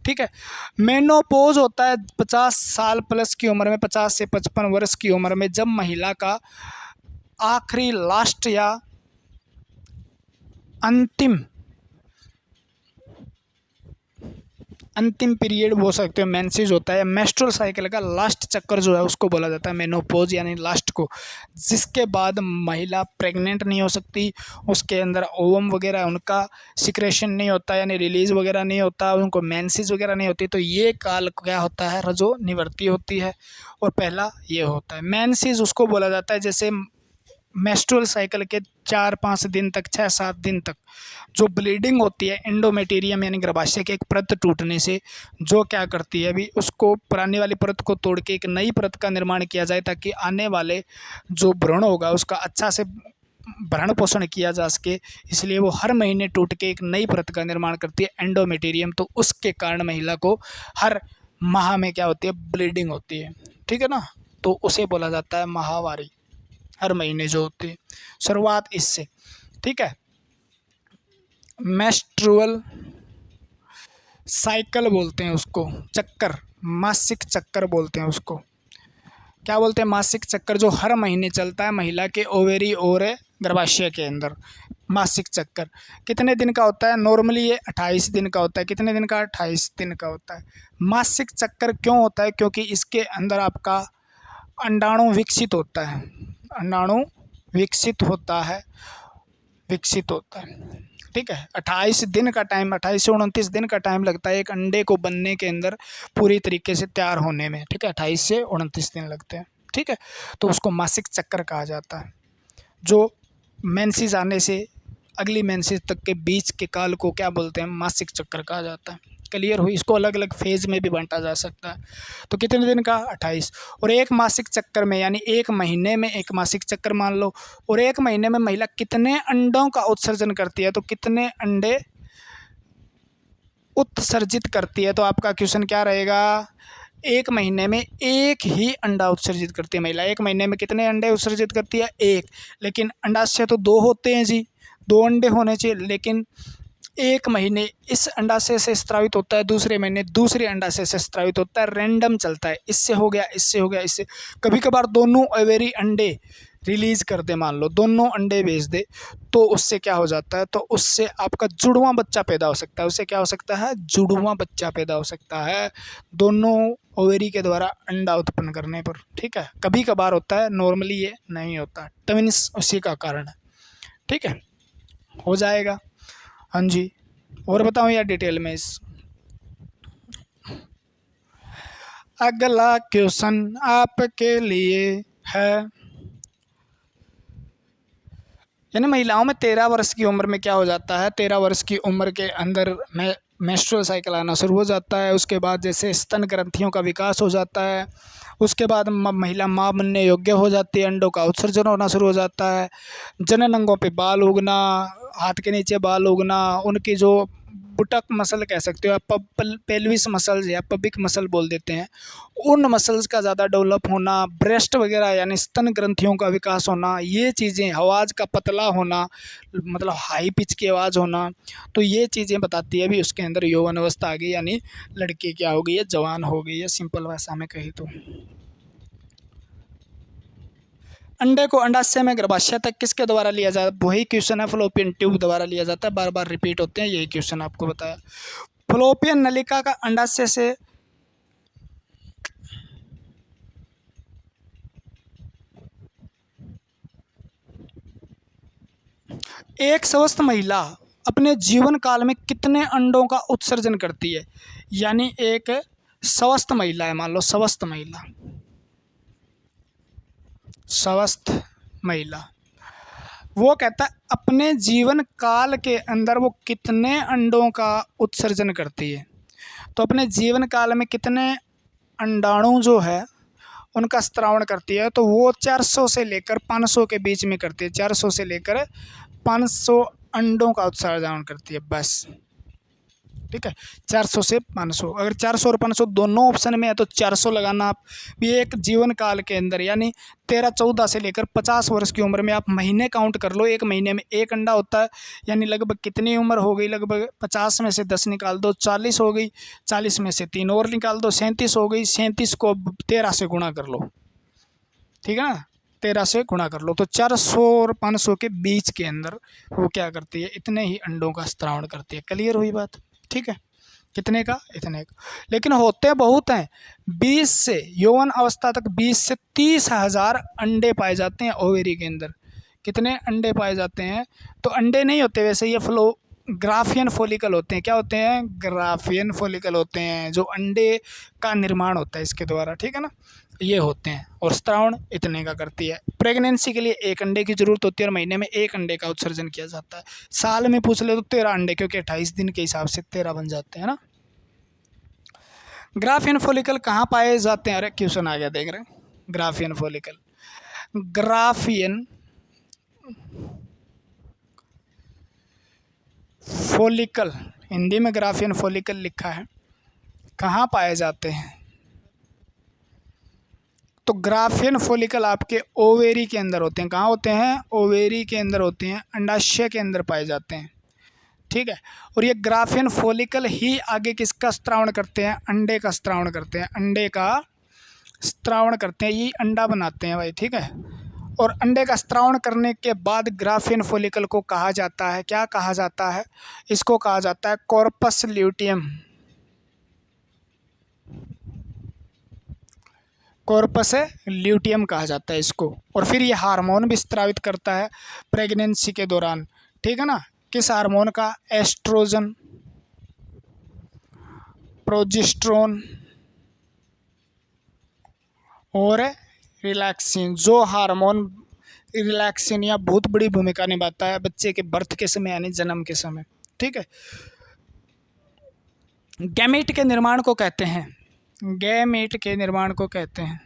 Speaker 1: ठीक है, मेनोपॉज होता है 50 साल प्लस की उम्र में, 50 से 55 वर्ष की उम्र में, जब महिला का आखिरी लास्ट या अंतिम पीरियड बोल सकते हो मेंसेस होता है। मेंस्ट्रुअल साइकिल का लास्ट चक्कर जो है उसको बोला जाता है मेनोपॉज यानी लास्ट को, जिसके बाद महिला प्रेग्नेंट नहीं हो सकती, उसके अंदर ओवम वगैरह उनका सिक्रेशन नहीं होता यानी रिलीज वगैरह नहीं होता, उनको मेंसेस वगैरह नहीं होती। तो ये काल क्या होता है, रजो निवृत्ति होती है। और पहला ये होता है मेंसेस, उसको बोला जाता है जैसे मेंस्ट्रुअल साइकिल के 4-5 दिन तक, 6-7 दिन तक जो ब्लीडिंग होती है एंडोमेटेरियम यानी गर्भाशय के एक परत टूटने से, जो क्या करती है अभी उसको पुरानी वाली परत को तोड़ के एक नई परत का निर्माण किया जाए, ताकि आने वाले जो भ्रूण होगा उसका अच्छा से भरण पोषण किया जा सके। इसलिए वो हर महीने टूट के एक नई परत का निर्माण करती है एंडोमेटेरियम। तो उसके कारण महिला को हर माह में क्या होती है, ब्लीडिंग होती है। ठीक है ना, तो उसे बोला जाता है माहवारी, हर महीने जो होती है, शुरुआत इससे। ठीक है, मेंस्ट्रुअल साइकिल बोलते हैं उसको, चक्कर, मासिक चक्कर बोलते हैं उसको। क्या बोलते हैं, मासिक चक्कर, जो हर महीने चलता है महिला के ओवेरी और गर्भाशय के अंदर। मासिक चक्कर कितने दिन का होता है, नॉर्मली ये 28 दिन का होता है। कितने दिन का, 28 दिन का होता है। मासिक चक्कर क्यों होता है, क्योंकि इसके अंदर आपका अंडाणु विकसित होता है, अंडाणु विकसित होता है, विकसित होता है। ठीक है, 28 दिन का टाइम, 28 से 29 दिन का टाइम लगता है एक अंडे को बनने के अंदर पूरी तरीके से तैयार होने में। ठीक है, 28 से 29 दिन लगते हैं। ठीक है, तो उसको मासिक चक्कर कहा जाता है। जो मेंसेस आने से अगली मेंसेस तक के बीच के काल को क्या बोलते हैं, मासिक चक्कर कहा जाता है। क्लियर हुई, इसको अलग अलग फेज में भी बांटा जा सकता है। तो कितने दिन का, 28। और एक मासिक चक्कर में यानी एक महीने में एक मासिक चक्कर मान लो, और एक महीने में महिला कितने अंडों का उत्सर्जन करती है, तो कितने अंडे उत्सर्जित करती है। तो आपका क्वेश्चन क्या रहेगा, एक महीने में एक ही अंडा उत्सर्जित करती है महिला। एक महीने में कितने अंडे उत्सर्जित करती है, एक। लेकिन अंडाशय तो 2 होते हैं जी, 2 अंडे होने चाहिए, लेकिन एक महीने इस अंडाशय से स्रावित होता है, दूसरे महीने दूसरे अंडाशय से स्रावित होता है, रैंडम चलता है, इससे हो गया, इससे हो गया, इससे। कभी कभार दोनों ओवेरी अंडे रिलीज कर दे, मान लो दोनों अंडे भेज दे, तो उससे क्या हो जाता है, तो उससे आपका जुड़वां बच्चा पैदा हो सकता है। उससे क्या हो सकता है, जुड़वां बच्चा पैदा हो सकता है, दोनों ओवेरी के द्वारा अंडा उत्पन्न करने पर। ठीक है, कभी कभार होता है, नॉर्मली ये नहीं होता। ट्विंस उसी का कारण है। ठीक है, हो जाएगा। हाँ जी, और बताऊँ या डिटेल में इस। अगला क्वेश्चन आपके लिए है, यानी महिलाओं में 13 वर्ष की उम्र में क्या हो जाता है, 13 वर्ष की उम्र के अंदर में मेंस्ट्रुअल साइकिल आना शुरू हो जाता है। उसके बाद जैसे स्तन ग्रंथियों का विकास हो जाता है, उसके बाद महिला माँ बनने योग्य हो जाती है, अंडों का उत्सर्जन होना शुरू हो जाता है, जनन अंगों पे बाल उगना, हाथ के नीचे बाल उगना, उनकी जो बुटक मसल कह सकते हो आप, पेल्विस मसल्स या पबिक मसल बोल देते हैं, उन मसल्स का ज़्यादा डेवलप होना, ब्रेस्ट वगैरह यानी स्तन ग्रंथियों का विकास होना, ये चीज़ें, आवाज़ का पतला होना, मतलब हाई पिच की आवाज़ होना, तो ये चीज़ें बताती है अभी उसके अंदर यौवन अवस्था आ गई, यानी लड़की क्या हो गई है, जवान हो गई है, सिंपल भाषा में कही तो। अंडे को अंडाशय में गर्भाशय तक किसके द्वारा लिया जाता है, वही क्वेश्चन है, फ्लोपियन ट्यूब द्वारा लिया जाता है, बार बार रिपीट होते हैं, यही क्वेश्चन आपको बताया। फ्लोपियन नलिका का अंडाशय से एक स्वस्थ महिला अपने जीवन काल में कितने अंडों का उत्सर्जन करती है, यानी एक स्वस्थ महिला है, मान लो स्वस्थ महिला, स्वस्थ महिला, वो कहता है अपने जीवन काल के अंदर वो कितने अंडों का उत्सर्जन करती है। तो अपने जीवन काल में कितने अंडाणु जो है उनका स्त्रावण करती है, तो वो 400 से लेकर 500 के बीच में करती है। 400 से लेकर 500 अंडों का उत्सर्जन करती है बस, ठीक है। 400 से 500, अगर 400 और 500 दोनों ऑप्शन में है तो 400 लगाना आप भी। एक जीवन काल के अंदर यानी 13-14 से लेकर 50 वर्ष की उम्र में आप महीने काउंट कर लो, एक महीने में एक अंडा होता है, यानी लगभग कितनी उम्र हो गई, लगभग 50 में से 10 निकाल दो, 40 हो गई, 40 में से 3 और निकाल दो, 37 हो गई, 37 को 13 से गुणा कर लो, ठीक है ना, 13 से गुणा कर लो। तो 400 और 500 के बीच के अंदर वो क्या करती है, इतने ही अंडों का स्त्रावण करती है। क्लियर हुई बात, ठीक है। कितने का, इतने का। लेकिन होते बहुत हैं, 20 से यौवन अवस्था तक 20 से 30 हज़ार अंडे पाए जाते हैं ओवेरी के अंदर। कितने अंडे पाए जाते हैं, तो अंडे नहीं होते वैसे, ये ग्राफियन फॉलिकल होते हैं। क्या होते हैं, ग्राफियन फॉलिकल होते हैं, जो अंडे का निर्माण होता है इसके द्वारा, ठीक है ना, ये होते हैं। और स्त्रावण इतने का करती है। प्रेगनेंसी के लिए एक अंडे की जरूरत होती है और महीने में एक अंडे का उत्सर्जन किया जाता है। साल में पूछ ले तो 13 अंडे, क्योंकि 28 दिन के हिसाब से 13 बन जाते हैं ना। ग्राफियन फॉलिकल कहाँ पाए जाते हैं, अरे क्वेश्चन आ गया, देख रहे हैं। Graafian follicle, Graafian follicle, Hindi में ग्राफियन फॉलिकल लिखा है, कहाँ पाए जाते हैं, तो ग्राफियन फॉलिकल आपके ओवेरी के अंदर होते हैं। कहाँ होते हैं, ओवेरी के अंदर होते हैं, अंडाशय के अंदर पाए जाते हैं, ठीक है। और ये ग्राफियन फॉलिकल ही आगे किसका स्त्रावण करते हैं, अंडे का स्त्रावण करते हैं, अंडे का स्त्रावण करते हैं, ये अंडा बनाते हैं भाई, ठीक है। और अंडे का स्त्रावण करने के बाद ग्राफियन फॉलिकल को कहा जाता है, क्या कहा जाता है, इसको कहा जाता है कॉर्पस ल्यूटियम, कॉर्पस ल्यूटियम कहा जाता है इसको। और फिर ये हार्मोन भी स्त्रावित करता है प्रेगनेंसी के दौरान, ठीक है ना। किस हार्मोन का, एस्ट्रोजन, प्रोजेस्टेरोन और रिलैक्सिन। जो हार्मोन रिलैक्सिन या बहुत बड़ी भूमिका निभाता है बच्चे के बर्थ के समय यानी जन्म के समय, ठीक है। गैमेट के निर्माण को कहते हैं, गैमेट के निर्माण को कहते हैं,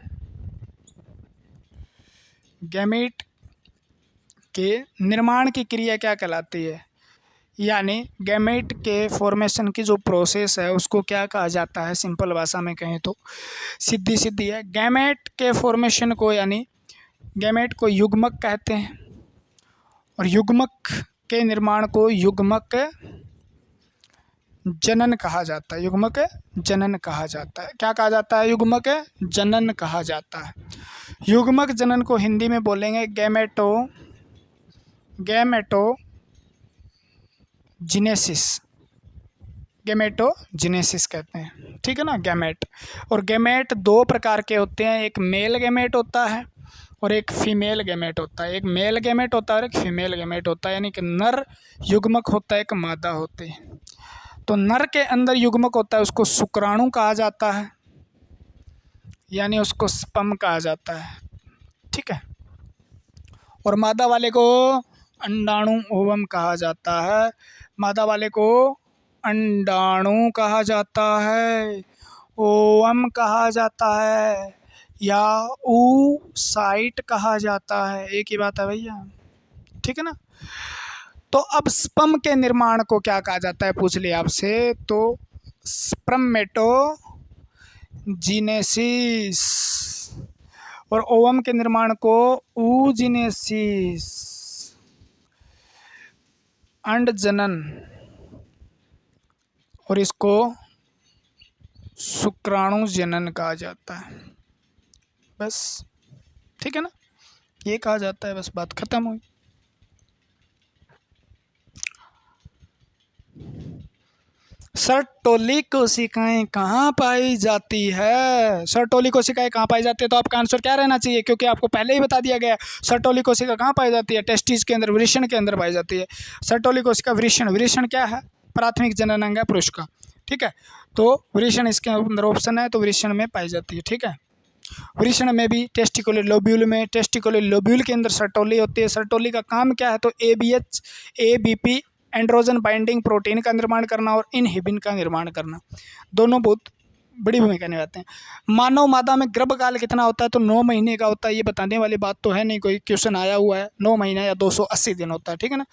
Speaker 1: गैमेट के निर्माण की क्रिया क्या कहलाती है, यानी गैमेट के फॉर्मेशन की जो प्रोसेस है उसको क्या कहा जाता है, सिंपल भाषा में कहें तो सीधी सीधी है। गैमेट के फॉर्मेशन को यानी गैमेट को युग्मक कहते हैं, और युग्मक के निर्माण को युग्मक जनन कहा जाता है, युग्मक जनन कहा जाता है। क्या कहा जाता है, युग्मक जनन कहा जाता है। युग्मक जनन को हिंदी में बोलेंगे गैमेटोजिनेसिस, गैमेटोजिनेसिस कहते हैं, ठीक है ना, गैमेट। और गैमेट दो प्रकार के होते हैं, एक मेल गैमेट होता है और एक फीमेल गैमेट होता है। एक मेल गैमेट होता है और एक फीमेल गैमेट होता है, यानी कि नर युग्मक होता है, एक मादा होते हैं। तो नर के अंदर युग्मक होता है उसको शुक्राणु कहा जाता है, यानी उसको स्पर्म कहा जाता है, ठीक है। और मादा वाले को अंडाणु ओवम कहा जाता है, मादा वाले को अंडाणु कहा जाता है, ओवम कहा जाता है या oocyte कहा जाता है, एक ही बात है भैया, ठीक है ना। तो अब स्पर्म के निर्माण को क्या कहा जाता है पूछ लिया आपसे, तो स्पर्मेटोजिनेसिस, और ओवम के निर्माण को oogenesis, अंड जनन, और इसको शुक्राणु जनन कहा जाता है, बस, ठीक है ना, ये कहा जाता है, बस बात खत्म हुई। सर्टोली कोशिकाएं कहाँ पाई जाती है, सर्टोली कोशिकाएं कहाँ पाई जाती है, तो आपका आंसर क्या रहना चाहिए, क्योंकि आपको पहले ही बता दिया गया है। सर्टोली कोशिका कहाँ पाई जाती है, टेस्टिस के अंदर, वृषण के अंदर पाई जाती है। सर्टोली कोशिका वृषण, वृषण क्या है, प्राथमिक जनन अंग है पुरुष का, ठीक है। तो वृषण इसके अंदर ऑप्शन है, तो वृषण में पाई जाती है। ठीक है। वृषण में भी टेस्टिकुलर लोब्यूल में, टेस्टिकुलर लोब्यूल के अंदर सर्टोली होती है। सर्टोली का काम क्या है, तो ABH ABP androgen binding protein का निर्माण करना और इनहिबिन का निर्माण करना, दोनों बहुत बड़ी भूमिका निभाते हैं। मानव मादा में गर्भकाल कितना होता है, तो 9 महीने का होता है। ये बताने वाली बात तो है नहीं, कोई क्वेश्चन आया हुआ है, 9 महीने या 280 दिन होता है। ठीक है ना।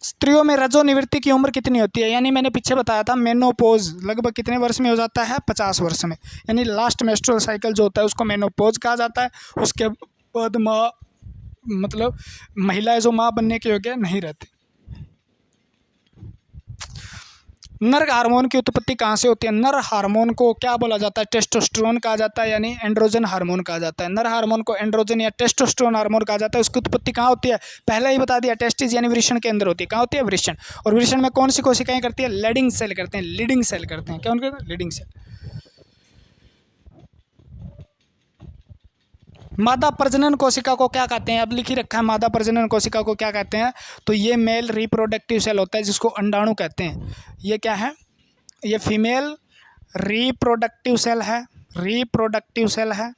Speaker 1: स्त्रियों में रजोनिवृत्ति की उम्र कितनी होती है, यानी मैंने पीछे बताया था मेनोपोज लगभग कितने वर्ष में हो जाता है, 50 वर्ष में, यानी लास्ट मेस्ट्रुअल साइकिल जो होता है उसको मेनोपोज कहा जाता है। उसके बाद माँ मतलब महिलाएं जो माँ बनने के योग्य नहीं रहती। नर हार्मोन की उत्पत्ति कहाँ से होती है, नर हार्मोन को क्या बोला जाता है, टेस्टोस्टेरोन कहा जाता है, यानी एंड्रोजन हार्मोन कहा जाता है। नर हार्मोन को एंड्रोजन या टेस्टोस्टेरोन हार्मोन कहा जाता है। उसकी उत्पत्ति कहाँ होती है, पहले ही बता दिया, टेस्टिस यानी वृषण के अंदर होती है। कहाँ होती है, वृषण। और वृषण में कौन सी कोशिकाएं करती है, लीडिंग सेल करते हैं, लीडिंग सेल करते हैं। क्या उनके लीडिंग सेल। मादा प्रजनन कोशिका को क्या कहते हैं, अब लिख ही रखा है, मादा प्रजनन कोशिका को क्या कहते हैं, तो ये मेल रिप्रोडक्टिव सेल होता है जिसको अंडाणु कहते हैं। ये क्या है, ये फीमेल रिप्रोडक्टिव सेल है, रिप्रोडक्टिव सेल है,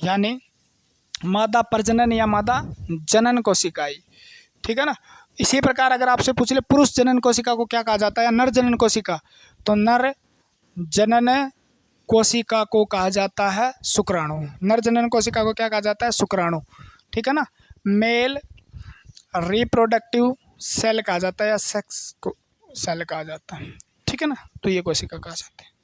Speaker 1: यानी मादा प्रजनन या मादा जनन कोशिकाएं। ठीक है ना। इसी प्रकार अगर आपसे पूछ ले पुरुष जनन कोशिका को क्या कहा जाता है, नर जनन कोशिका, तो नर जनन कोशिका को कहा जाता है शुक्राणु। नर जनन कोशिका को क्या कहा जाता है, शुक्राणु। ठीक है ना। मेल रिप्रोडक्टिव सेल कहा जाता है या सेक्स को सेल कहा जाता है। ठीक है ना। तो ये कोशिका कहा जाती है।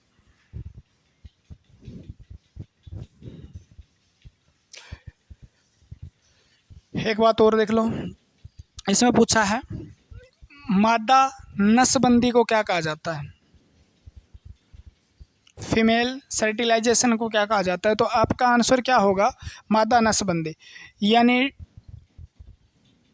Speaker 1: एक बात और देख लो, इसमें पूछा है मादा नसबंदी को क्या कहा जाता है, फीमेल फर्टिलाइजेशन को क्या कहा जाता है, तो आपका आंसर क्या होगा, मादा नसबंदी। यानी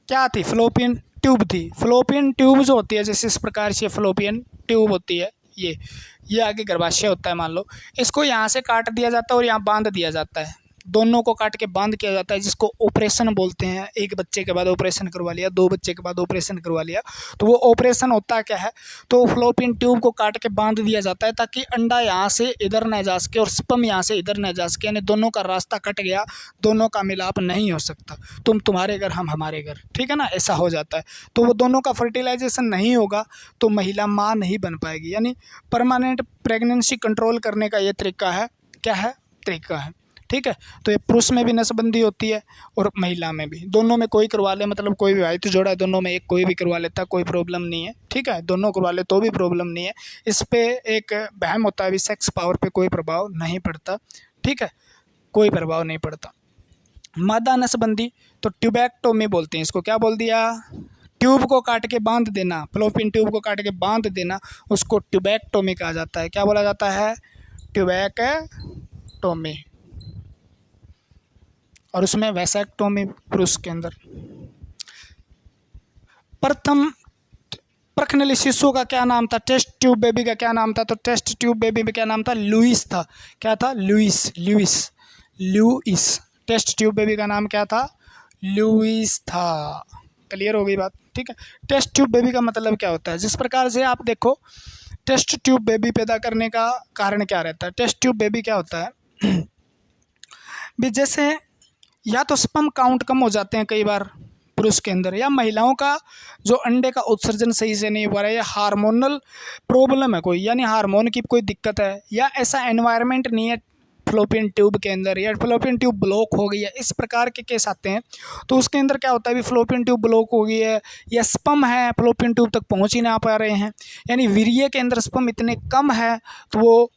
Speaker 1: क्या थी, फ्लोपियन ट्यूब थी। फ्लोपियन ट्यूब जो होती है, जैसे इस प्रकार से फ्लोपियन ट्यूब होती है, ये आगे गर्भाशय होता है मान लो, इसको यहाँ से काट दिया जाता है और यहाँ बांध दिया जाता है, दोनों को काट के बांध किया जाता है, जिसको ऑपरेशन बोलते हैं। एक बच्चे के बाद ऑपरेशन करवा लिया, 2 बच्चे के बाद ऑपरेशन करवा लिया, तो वो ऑपरेशन होता क्या है, तो फ्लोपियन ट्यूब को काट के बांध दिया जाता है ताकि अंडा यहाँ से इधर न जा सके और स्पर्म यहाँ से इधर न जा सके, यानी दोनों का रास्ता कट गया, दोनों का मिलाप नहीं हो सकता, तुम तुम्हारे घर हम हमारे घर। ठीक है ना, ऐसा हो जाता है। तो वो दोनों का फर्टिलाइजेशन नहीं होगा तो महिला माँ नहीं बन पाएगी। यानी परमानेंट प्रेगनेंसी कंट्रोल करने का ये तरीका है, क्या है, तरीका है। ठीक है। तो ये पुरुष में भी नसबंदी होती है और महिला में भी, दोनों में कोई करवा ले, मतलब कोई विवाहित जोड़ा है दोनों में एक कोई भी करवा लेता है, कोई प्रॉब्लम नहीं है। ठीक है। दोनों करवा ले तो भी प्रॉब्लम नहीं है। इस पे एक वहम होता है, अभी सेक्स पावर पे कोई प्रभाव नहीं पड़ता। ठीक है, कोई प्रभाव नहीं पड़ता। मादा नसबंदी तो ट्यूबैक्टोमी बोलते हैं इसको। क्या बोल दिया, ट्यूब को काट के बांध देना, फ्लोपियन ट्यूब को काट के बांध देना, उसको ट्यूबैक्टोमी कहा जाता है। क्या बोला जाता है, ट्यूबैक्टोमी। और उसमें वैसेक्टोमी पुरुष के अंदर। प्रथम प्रखनली शिशु का क्या नाम था, टेस्ट ट्यूब बेबी का क्या नाम था, तो टेस्ट ट्यूब बेबी में क्या नाम था, लुइस था। क्या था, Louise, Louise, Louise. Test tube baby का नाम क्या था, लुइस था। क्लियर हो गई बात। ठीक है। टेस्ट ट्यूब बेबी का मतलब क्या होता है, जिस प्रकार से आप देखो टेस्ट ट्यूब बेबी पैदा करने का कारण क्या रहता है, टेस्ट ट्यूब बेबी क्या होता है भी जैसे या तो स्पर्म काउंट कम हो जाते हैं कई बार पुरुष के अंदर, या महिलाओं का जो अंडे का उत्सर्जन सही से नहीं हो पा रहा है, या हार्मोनल प्रॉब्लम है कोई, यानी हार्मोन की कोई दिक्कत है, या ऐसा एनवायरनमेंट नहीं है फ्लोपियन ट्यूब के अंदर, या फ्लोपियन ट्यूब ब्लॉक हो गई है, इस प्रकार के केस आते हैं। तो उसके अंदर क्या होता है, भी फ्लोपियन ट्यूब ब्लॉक हो गई है या स्पर्म है फ्लोपियन ट्यूब तक पहुंच ही ना पा रहे हैं, यानी वीर्य के अंदर स्पर्म इतने कम है तो वो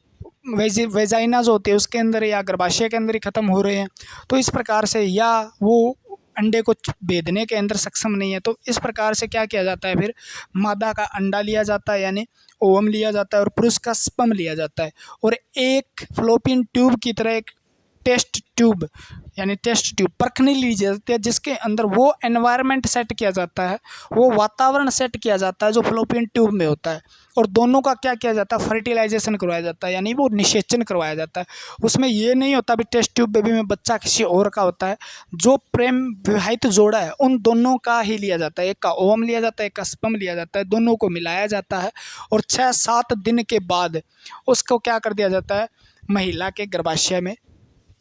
Speaker 1: वेजाइना जो होती है उसके अंदर या गर्भाशय के अंदर ही ख़त्म हो रहे हैं। तो इस प्रकार से, या वो अंडे को भेदने के अंदर सक्षम नहीं है, तो इस प्रकार से क्या किया जाता है, फिर मादा का अंडा लिया जाता है यानी ओवम लिया जाता है और पुरुष का स्पर्म लिया जाता है, और एक फ्लोपियन ट्यूब की तरह एक टेस्ट ट्यूब यानी टेस्ट ट्यूब परखने ली जाती है, जिसके अंदर वो एनवायरनमेंट सेट किया जाता है, वो वातावरण सेट किया जाता है जो फ्लोपियन ट्यूब में होता है, और दोनों का क्या किया जाता है, फर्टिलाइजेशन करवाया जाता है, यानी वो निषेचन करवाया जाता है। उसमें ये नहीं होता भी टेस्ट ट्यूब बेबी में बच्चा किसी और का होता है, जो प्रेम विवाहित जोड़ा है उन दोनों का ही लिया जाता है, एक का ओवम लिया जाता है, एक का स्पर्म लिया जाता है, दोनों को मिलाया जाता है, और 6-7 दिन के बाद उसको क्या कर दिया जाता है, महिला के गर्भाशय में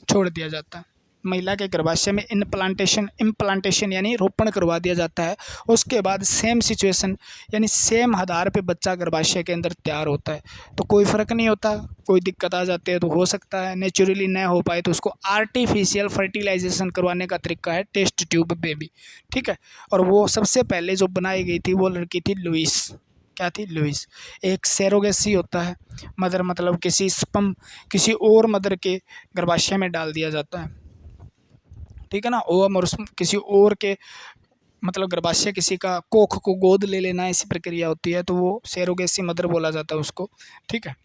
Speaker 1: छोड़ दिया जाता है। महिला के गर्भाशय में इम्प्लांटेशन यानी रोपण करवा दिया जाता है। उसके बाद सेम सिचुएशन यानी सेम आधार पे बच्चा गर्भाशय के अंदर तैयार होता है। तो कोई फ़र्क नहीं होता, कोई दिक्कत आ जाती है तो हो सकता है, नेचुरली न हो पाए तो उसको आर्टिफिशियल फर्टिलाइजेशन करवाने का तरीका है टेस्ट ट्यूब बेबी, ठीक है। और वो सबसे पहले जो बनाई गई थी वो लड़की थी लुइस। क्या थी? लुइस। एक सेरोगेसी होता है, मदर मतलब किसी स्पर्म किसी और मदर के गर्भाशय में डाल दिया जाता है, ठीक है ना। ओवम और किसी और के मतलब गर्भाशय किसी का कोख को गोद ले लेना, ऐसी प्रक्रिया होती है, तो वो सेरोगेसी मदर बोला जाता है उसको, ठीक है।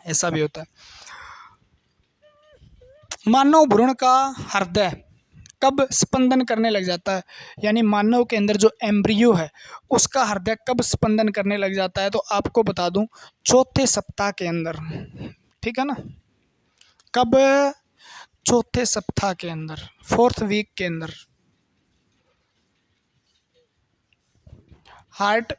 Speaker 1: ऐसा भी होता है। मानव भ्रूण का हृदय कब स्पंदन करने लग जाता है, यानी मानव के अंदर जो एम्ब्रियो है उसका हृदय कब स्पंदन करने लग जाता है, तो आपको बता दूं 4थे सप्ताह के अंदर, ठीक है ना। कब? 4थे सप्ताह के अंदर, 4th वीक के अंदर हार्ट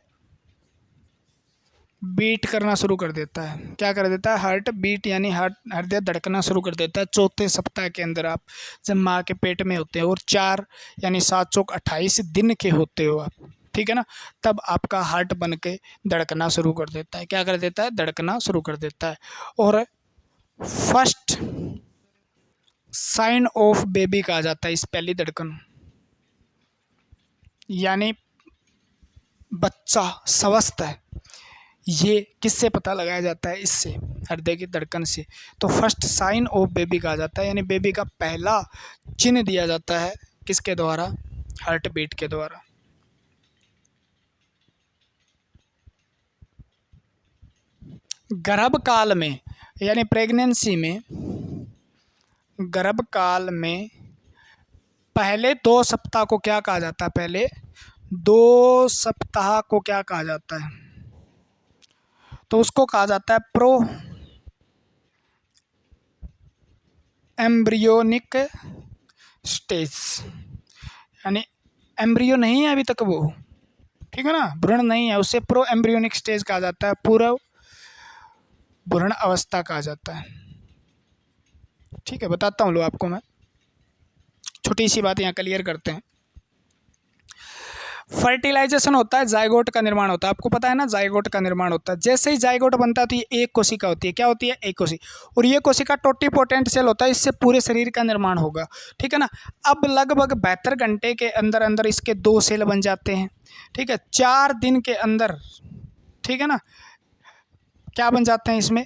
Speaker 1: बीट करना शुरू कर देता है। क्या कर देता है? हार्ट बीट यानी हृदय धड़कना शुरू कर देता है 4थे सप्ताह के अंदर, आप जब माँ के पेट में होते हैं और 4 यानी 7 चौक 28 दिन के होते हो आप, ठीक है ना, तब आपका हार्ट बन के धड़कना शुरू कर देता है। क्या कर देता है? धड़कना शुरू कर देता है। और फर्स्ट साइन ऑफ बेबी कहा जाता है इस पहली धड़कन, यानी बच्चा स्वस्थ है, ये किससे पता लगाया जाता है? इससे, हृदय की धड़कन से। तो फर्स्ट साइन ऑफ बेबी कहा जाता है, यानी बेबी का पहला चिन्ह दिया जाता है किसके द्वारा? हार्ट बीट के द्वारा। गर्भकाल में यानी प्रेगनेंसी में, गर्भकाल में पहले 2 सप्ताह को क्या कहा जाता है? पहले 2 सप्ताह को क्या कहा जाता है? तो उसको कहा जाता है प्रो एम्ब्रियोनिक स्टेज, यानी एम्ब्रियो नहीं है अभी तक वो, ठीक है ना, भ्रूण नहीं है, उसे प्रो एम्ब्रियोनिक स्टेज कहा जाता है, पूर्व भ्रूण अवस्था कहा जाता है, ठीक है। बताता हूँ लो आपको मैं, छोटी सी बात यहाँ क्लियर करते हैं। फर्टिलाइजेशन होता है, जाइगोट का निर्माण होता है, आपको पता है ना, जाइगोट का निर्माण होता है। जैसे ही जाइगोट बनता है तो ये एक कोशिका होती है। क्या होती है? एक कोशिका, और ये कोशिका टोटीपोटेंट सेल होता है, इससे पूरे शरीर का निर्माण होगा, ठीक है ना। अब लगभग 72 घंटे के अंदर अंदर इसके 2 सेल बन जाते हैं, ठीक है। 4 दिन के अंदर, ठीक है ना, क्या बन जाते हैं इसमें?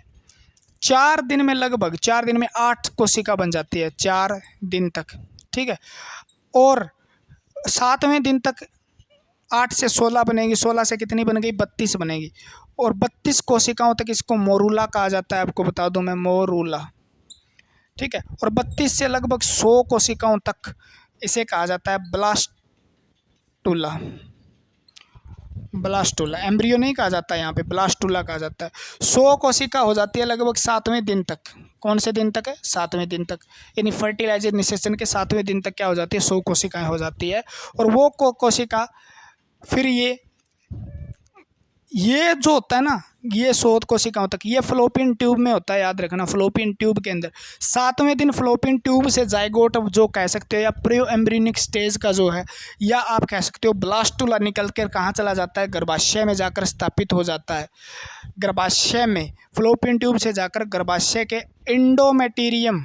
Speaker 1: 4 दिन में, लगभग 4 दिन में 8 कोशिका बन जाती है, 4 दिन तक, ठीक है। और 7वें दिन तक 8 से 16 बनेगी, 16 से कितनी बन गई? 32 बनेगी, और 32 कोशिकाओं तक इसको मोरूला कहा जाता है, आपको बता दूं मैं, मोरूला, ठीक है। और 32 से लगभग 100 कोशिकाओं तक इसे कहा जाता है ब्लास्टुला। ब्लास्टुला एम्ब्रियो नहीं कहा जाता है यहाँ पे, ब्लास्टुला कहा जाता है। 100 कोशिका हो जाती है लगभग 7वें दिन तक। कौन से दिन तक है? 7वें दिन तक, यानी फर्टिलाइजेशन निषेचन के 7वें दिन तक क्या हो जाती है? 100 कोशिकाएं हो जाती है। और वो कोशिका फिर ये जो होता है ना, ये 100 कोशिकाओं तक ये फ्लोपियन ट्यूब में होता है, याद रखना, फ्लोपियन ट्यूब के अंदर। 7वें दिन फ्लोपियन ट्यूब से जाइगोट जो कह सकते हो, या प्री एम्ब्रियोनिक स्टेज का जो है, या आप कह सकते हो ब्लास्टुला निकल कर कहाँ चला जाता है? गर्भाशय में जाकर स्थापित हो जाता है। गर्भाशय में फ्लोपियन ट्यूब से जाकर गर्भाशय के एंडोमेटीरियम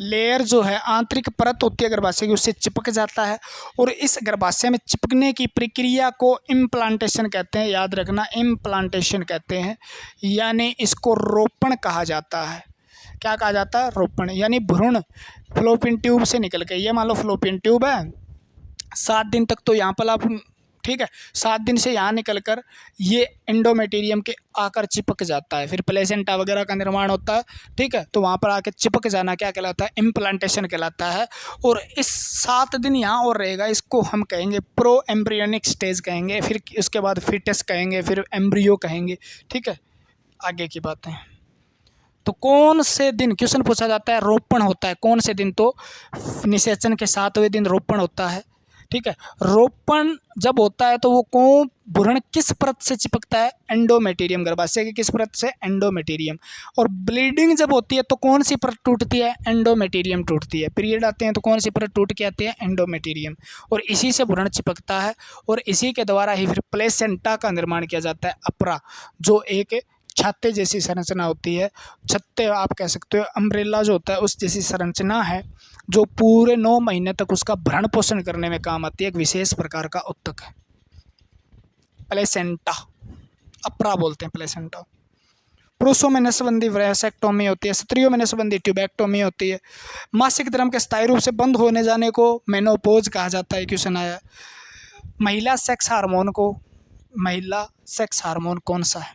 Speaker 1: लेयर जो है, आंतरिक परत होती है गर्भाशय की, उससे चिपक जाता है। और इस गर्भाशय में चिपकने की प्रक्रिया को इम्प्लांटेशन कहते हैं, याद रखना, इम्प्लांटेशन कहते हैं, यानी इसको रोपण कहा जाता है। क्या कहा जाता है? रोपण, यानी भ्रूण फ्लोपियन ट्यूब से निकल के, ये मान लो फ्लोपियन ट्यूब है, 7 दिन तक तो यहाँ पर आप ठीक है। 7 दिन से यहाँ निकल कर ये एंडोमेटेरियम के आकर चिपक जाता है, फिर प्लेसेंटा वगैरह का निर्माण होता है, ठीक है। तो वहाँ पर आके चिपक जाना क्या कहलाता है, इम्प्लांटेशन कहलाता है। और इस 7 दिन यहाँ और रहेगा, इसको हम कहेंगे प्रो एम्ब्रियोनिक स्टेज कहेंगे, फिर उसके बाद फिटस कहेंगे, फिर एम्ब्रियो कहेंगे, ठीक है। आगे की बातें, तो कौन से दिन क्वेश्चन पूछा जाता है, रोपण होता है कौन से दिन, तो निषेचन के 7वें दिन रोपण होता है, ठीक है। रोपण जब होता है तो वो कौन भ्रूण किस परत से चिपकता है, एंडोमेटेरियम, गर्भाशय की किस परत से, एंडोमेटेरियम। और ब्लीडिंग जब होती है तो कौन सी परत टूटती है, एंडोमेटेरियम टूटती है। पीरियड आते हैं तो कौन सी परत टूट के आती है, एंडोमेटेरियम। और इसी से भ्रूण चिपकता है और इसी के द्वारा ही फिर प्लेसेंटा का निर्माण किया जाता है, अपरा, जो एक छत्ते जैसी संरचना होती है, छत्ते आप कह सकते हो, अम्ब्रेला जो होता है उस जैसी संरचना है, जो पूरे 9 महीने तक उसका भरण पोषण करने में काम आती है। एक विशेष प्रकार का उत्तक है प्लेसेंटा, अपरा बोलते हैं प्लेसेंटा। पुरुषों में नसबंदी वैसेक्टोमी होती है, स्त्रियों में नसबंदी ट्यूबेक्टोमी होती है। मासिक धर्म के स्थायी रूप से बंद होने जाने को मेनोपोज कहा जाता है। क्वेश्चन आया, महिला सेक्स हार्मोन कौन सा है,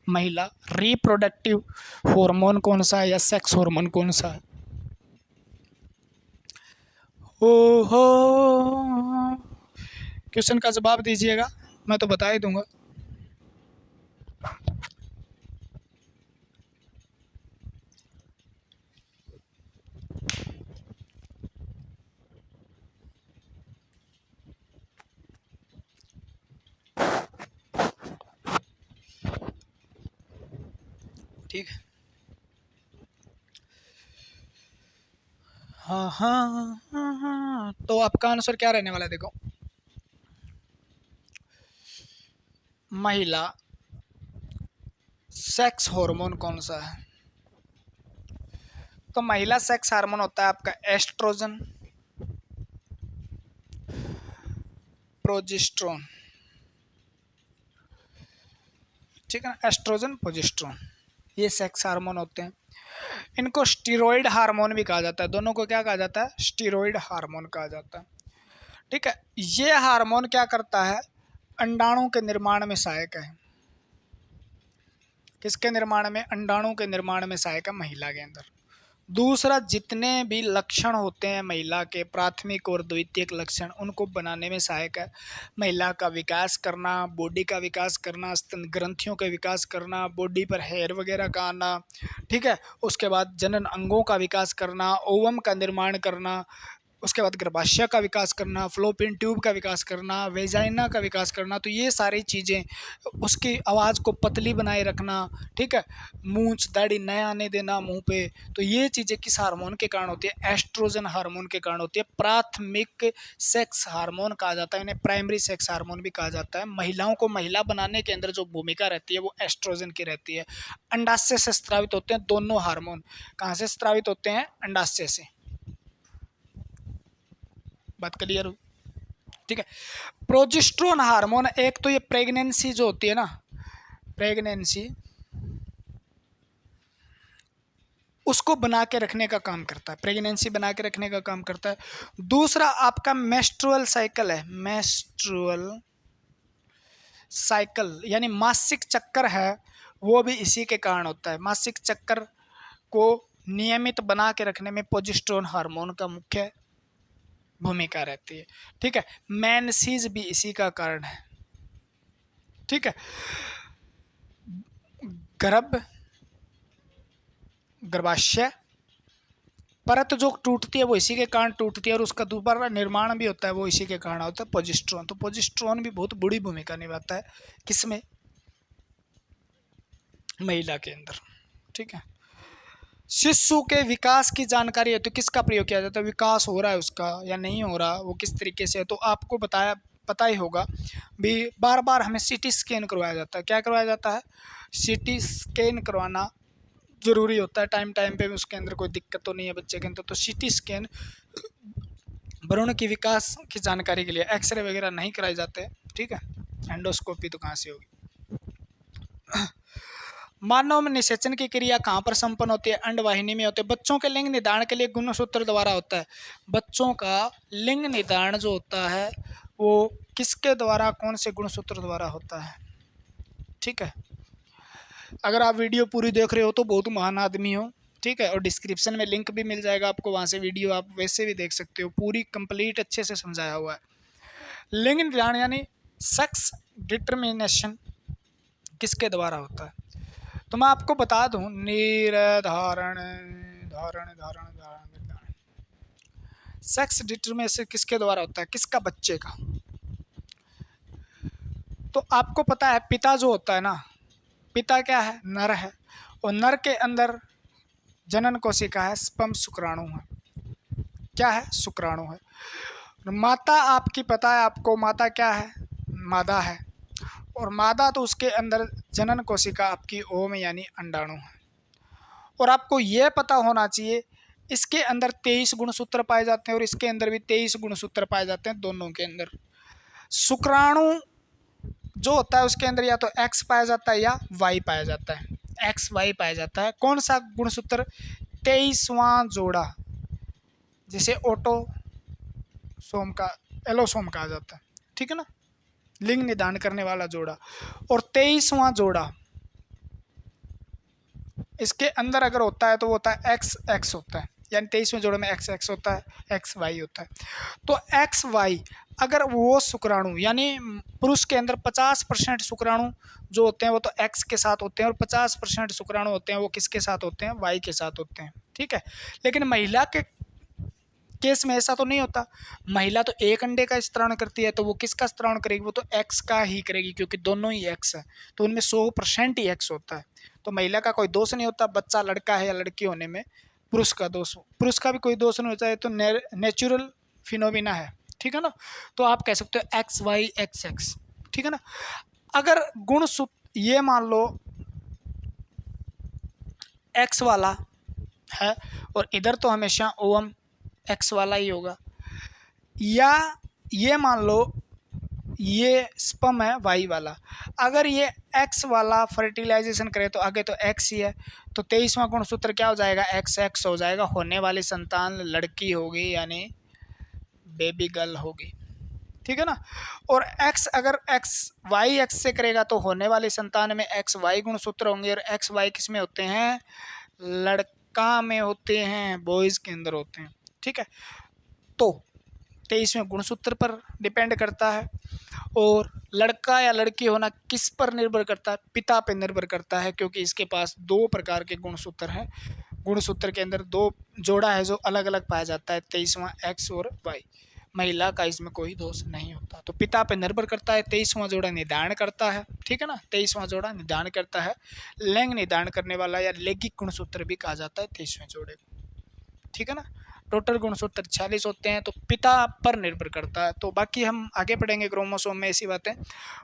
Speaker 1: महिला रिप्रोडक्टिव हार्मोन कौन सा है या सेक्स हार्मोन कौन सा है। ओहो, क्वेश्चन का जवाब दीजिएगा, मैं तो बता ही दूंगा। ठीक है, हाँ। तो आपका आंसर क्या रहने वाला है, देखो, महिला सेक्स हार्मोन कौन सा है। तो महिला सेक्स हार्मोन होता है आपका एस्ट्रोजन, प्रोजेस्टेरोन, ठीक है ना, एस्ट्रोजन प्रोजेस्टेरोन, ये सेक्स हार्मोन होते हैं। इनको स्टीरॉयड हार्मोन भी कहा जाता है, दोनों को क्या कहा जाता है, स्टीरॉयड हार्मोन कहा जाता है, ठीक है। ये हार्मोन क्या करता है, अंडाणु के निर्माण में सहायक है। किसके निर्माण में, अंडाणु के निर्माण में सहायक है महिला के अंदर। दूसरा, जितने भी लक्षण होते हैं महिला के, प्राथमिक और द्वितीयक लक्षण, उनको बनाने में सहायक है। महिला का विकास करना, बॉडी का विकास करना, स्तन ग्रंथियों का विकास करना, बॉडी पर हेयर वगैरह का आना, ठीक है। उसके बाद जनन अंगों का विकास करना, ओवम का निर्माण करना, उसके बाद गर्भाशय का विकास करना, फ्लोपियन ट्यूब का विकास करना, वेजाइना का विकास करना। तो ये सारी चीज़ें, उसकी आवाज़ को पतली बनाए रखना, ठीक है, मूंछ दाढ़ी न आने देना मुंह पे, तो ये चीज़ें किस हार्मोन के कारण होती है, एस्ट्रोजन हार्मोन के कारण होती है। प्राथमिक सेक्स हार्मोन कहा जाता है, इन्हें प्राइमरी सेक्स हार्मोन भी कहा जाता है। महिलाओं को महिला बनाने के अंदर जो भूमिका रहती है वो एस्ट्रोजन की रहती है। अंडाशय से स्रावित होते हैं दोनों हार्मोन। कहाँ से स्रावित होते हैं, अंडाशय से, बात क्लियर हो, ठीक है। प्रोजेस्टेरोन हार्मोन, एक तो ये प्रेगनेंसी जो होती है ना, प्रेगनेंसी उसको बना के रखने का काम करता है, प्रेगनेंसी बना के रखने का काम करता है। दूसरा आपका मेंस्ट्रुअल साइकिल है, मेंस्ट्रुअल साइकिल यानी मासिक चक्कर है, वो भी इसी के कारण होता है। मासिक चक्कर को नियमित बना के रखने में प्रोजेस्टेरोन हार्मोन का मुख्य भूमिका रहती है, ठीक है। मेंसेस भी इसी का कारण है, ठीक है। गर्भाशय परत जो टूटती है वो इसी के कारण टूटती है, और उसका दोबारा निर्माण भी होता है वो इसी के कारण होता है, प्रोजेस्टेरोन। तो प्रोजेस्टेरोन भी बहुत बड़ी भूमिका निभाता है, किसमें, महिला के अंदर, ठीक है। शिशु के विकास की जानकारी है तो किसका प्रयोग किया जाता है, विकास हो रहा है उसका या नहीं हो रहा, वो किस तरीके से है, तो आपको पता ही होगा भी, बार बार हमें सीटी स्कैन करवाया जाता है। क्या करवाया जाता है, सीटी स्कैन करवाना ज़रूरी होता है, टाइम पे उसके अंदर कोई दिक्कत तो नहीं है बच्चे के अंदर, तो सीटी स्कैन भ्रूण की विकास की जानकारी के लिए। एक्सरे वगैरह नहीं कराए जाते, ठीक है, एंडोस्कोपी तो कहाँ से होगी। मानव में निषेचन की क्रिया कहाँ पर संपन्न होती है, अंडवाहिनी में होती है। बच्चों के लिंग निर्धारण के लिए गुणसूत्र द्वारा होता है। बच्चों का लिंग निर्धारण जो होता है वो किसके द्वारा, कौन से गुणसूत्र द्वारा होता है। ठीक है, अगर आप वीडियो पूरी देख रहे हो तो बहुत महान आदमी हो। ठीक है, और डिस्क्रिप्शन में लिंक भी मिल जाएगा आपको, वहाँ से वीडियो आप वैसे भी देख सकते हो, पूरी कंप्लीट अच्छे से समझाया हुआ है। लिंग निर्धारण यानी सेक्स डिटर्मिनेशन किसके द्वारा होता है। तो मैं आपको बता दूं, निर्धारण धारण धारण धारण निर्धारण, सेक्स डिटर्मिनेशन किसके द्वारा होता है, किसका, बच्चे का। तो आपको पता है पिता जो होता है ना, पिता क्या है, नर है, और नर के अंदर जनन कोशिका है, स्पर्म शुक्राणु है। क्या है, शुक्राणु है। माता आपकी पता है आपको, माता क्या है, मादा है, और मादा तो उसके अंदर जनन कोशिका आपकी ओम यानी अंडाणु है। और आपको यह पता होना चाहिए इसके अंदर 23 गुणसूत्र पाए जाते हैं और इसके अंदर भी 23 गुणसूत्र पाए जाते हैं, दोनों के अंदर। शुक्राणु जो होता है उसके अंदर या तो एक्स पाया जाता है या वाई पाया जाता है, एक्स वाई पाया जाता है। कौन सा गुणसूत्र, 23वां जोड़ा, जिसे ऑटो सोम का, एलोसोम कहा जाता है। ठीक है ना, लिंग निदान करने वाला जोड़ा। और 23वां जोड़ा इसके अंदर अगर होता है तो वो होता है एक्स एक्स होता है, यानी 23वें जोड़े में एक्स एक्स होता है, एक्स वाई होता है। तो एक्स वाई अगर वो शुक्राणु, यानी पुरुष के अंदर 50% शुक्राणु जो होते हैं वो तो एक्स के साथ होते हैं, और 50% शुक्राणु होते हैं वो किसके साथ होते हैं, वाई के साथ होते हैं। ठीक है, लेकिन महिला के केस में ऐसा तो नहीं होता। महिला तो एक अंडे का स्त्रावण करती है, तो वो किसका स्त्रावण करेगी, वो तो एक्स का ही करेगी, क्योंकि दोनों ही एक्स है, तो उनमें 100% ही एक्स होता है। तो महिला का कोई दोष नहीं होता, बच्चा लड़का है या लड़की होने में पुरुष का दोष, पुरुष का भी कोई दोष नहीं होता है, तो नेचुरल फिनोमिना है। ठीक है ना, तो आप कह सकते हो एक्स वाई एक्स एक्स। ठीक है ना, अगर गुण ये मान लो एक्स वाला है और इधर तो हमेशा ओम एक्स वाला ही होगा, या ये मान लो ये स्पर्म है वाई वाला, अगर ये एक्स वाला फर्टिलाइजेशन करे तो आगे तो एक्स ही है, तो 23वां गुणसूत्र क्या हो जाएगा, एक्स एक्स हो जाएगा। होने वाली संतान लड़की होगी, यानी बेबी गर्ल होगी। ठीक है ना, और एक्स अगर एक्स वाई एक्स से करेगा तो होने वाली संतान में एक्स वाई गुणसूत्र होंगे, और एक्स वाई किस में होते हैं, लड़का में होते हैं, बॉयज़ के अंदर होते हैं। ठीक है, तो 23वें गुणसूत्र पर डिपेंड करता है, और लड़का या लड़की होना किस पर निर्भर करता है, पिता पर निर्भर करता है, क्योंकि इसके पास 2 प्रकार के गुणसूत्र हैं। गुणसूत्र के अंदर 2 जोड़ा है जो अलग अलग पाया जाता है, 23वां एक्स और वाई। महिला का इसमें कोई दोष नहीं होता, तो पिता पर निर्भर करता है। 23वां जोड़ा निदान करता है। ठीक है ना, 23वां जोड़ा निदान करता है, लिंग निदान करने वाला या लैंगिक गुणसूत्र भी कहा जाता है 23वें जोड़े को। ठीक है ना, टोटल गुणसूत्र 46 होते हैं, तो पिता पर निर्भर करता है। तो बाकी हम आगे पढ़ेंगे क्रोमोसोम में, ऐसी बातें,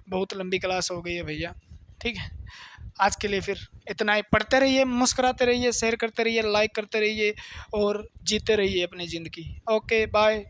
Speaker 1: बहुत लंबी क्लास हो गई है भैया। ठीक है, आज के लिए फिर इतना ही। पढ़ते रहिए, मुस्कुराते रहिए, शेयर करते रहिए, लाइक करते रहिए, और जीते रहिए अपनी ज़िंदगी। Okay bye.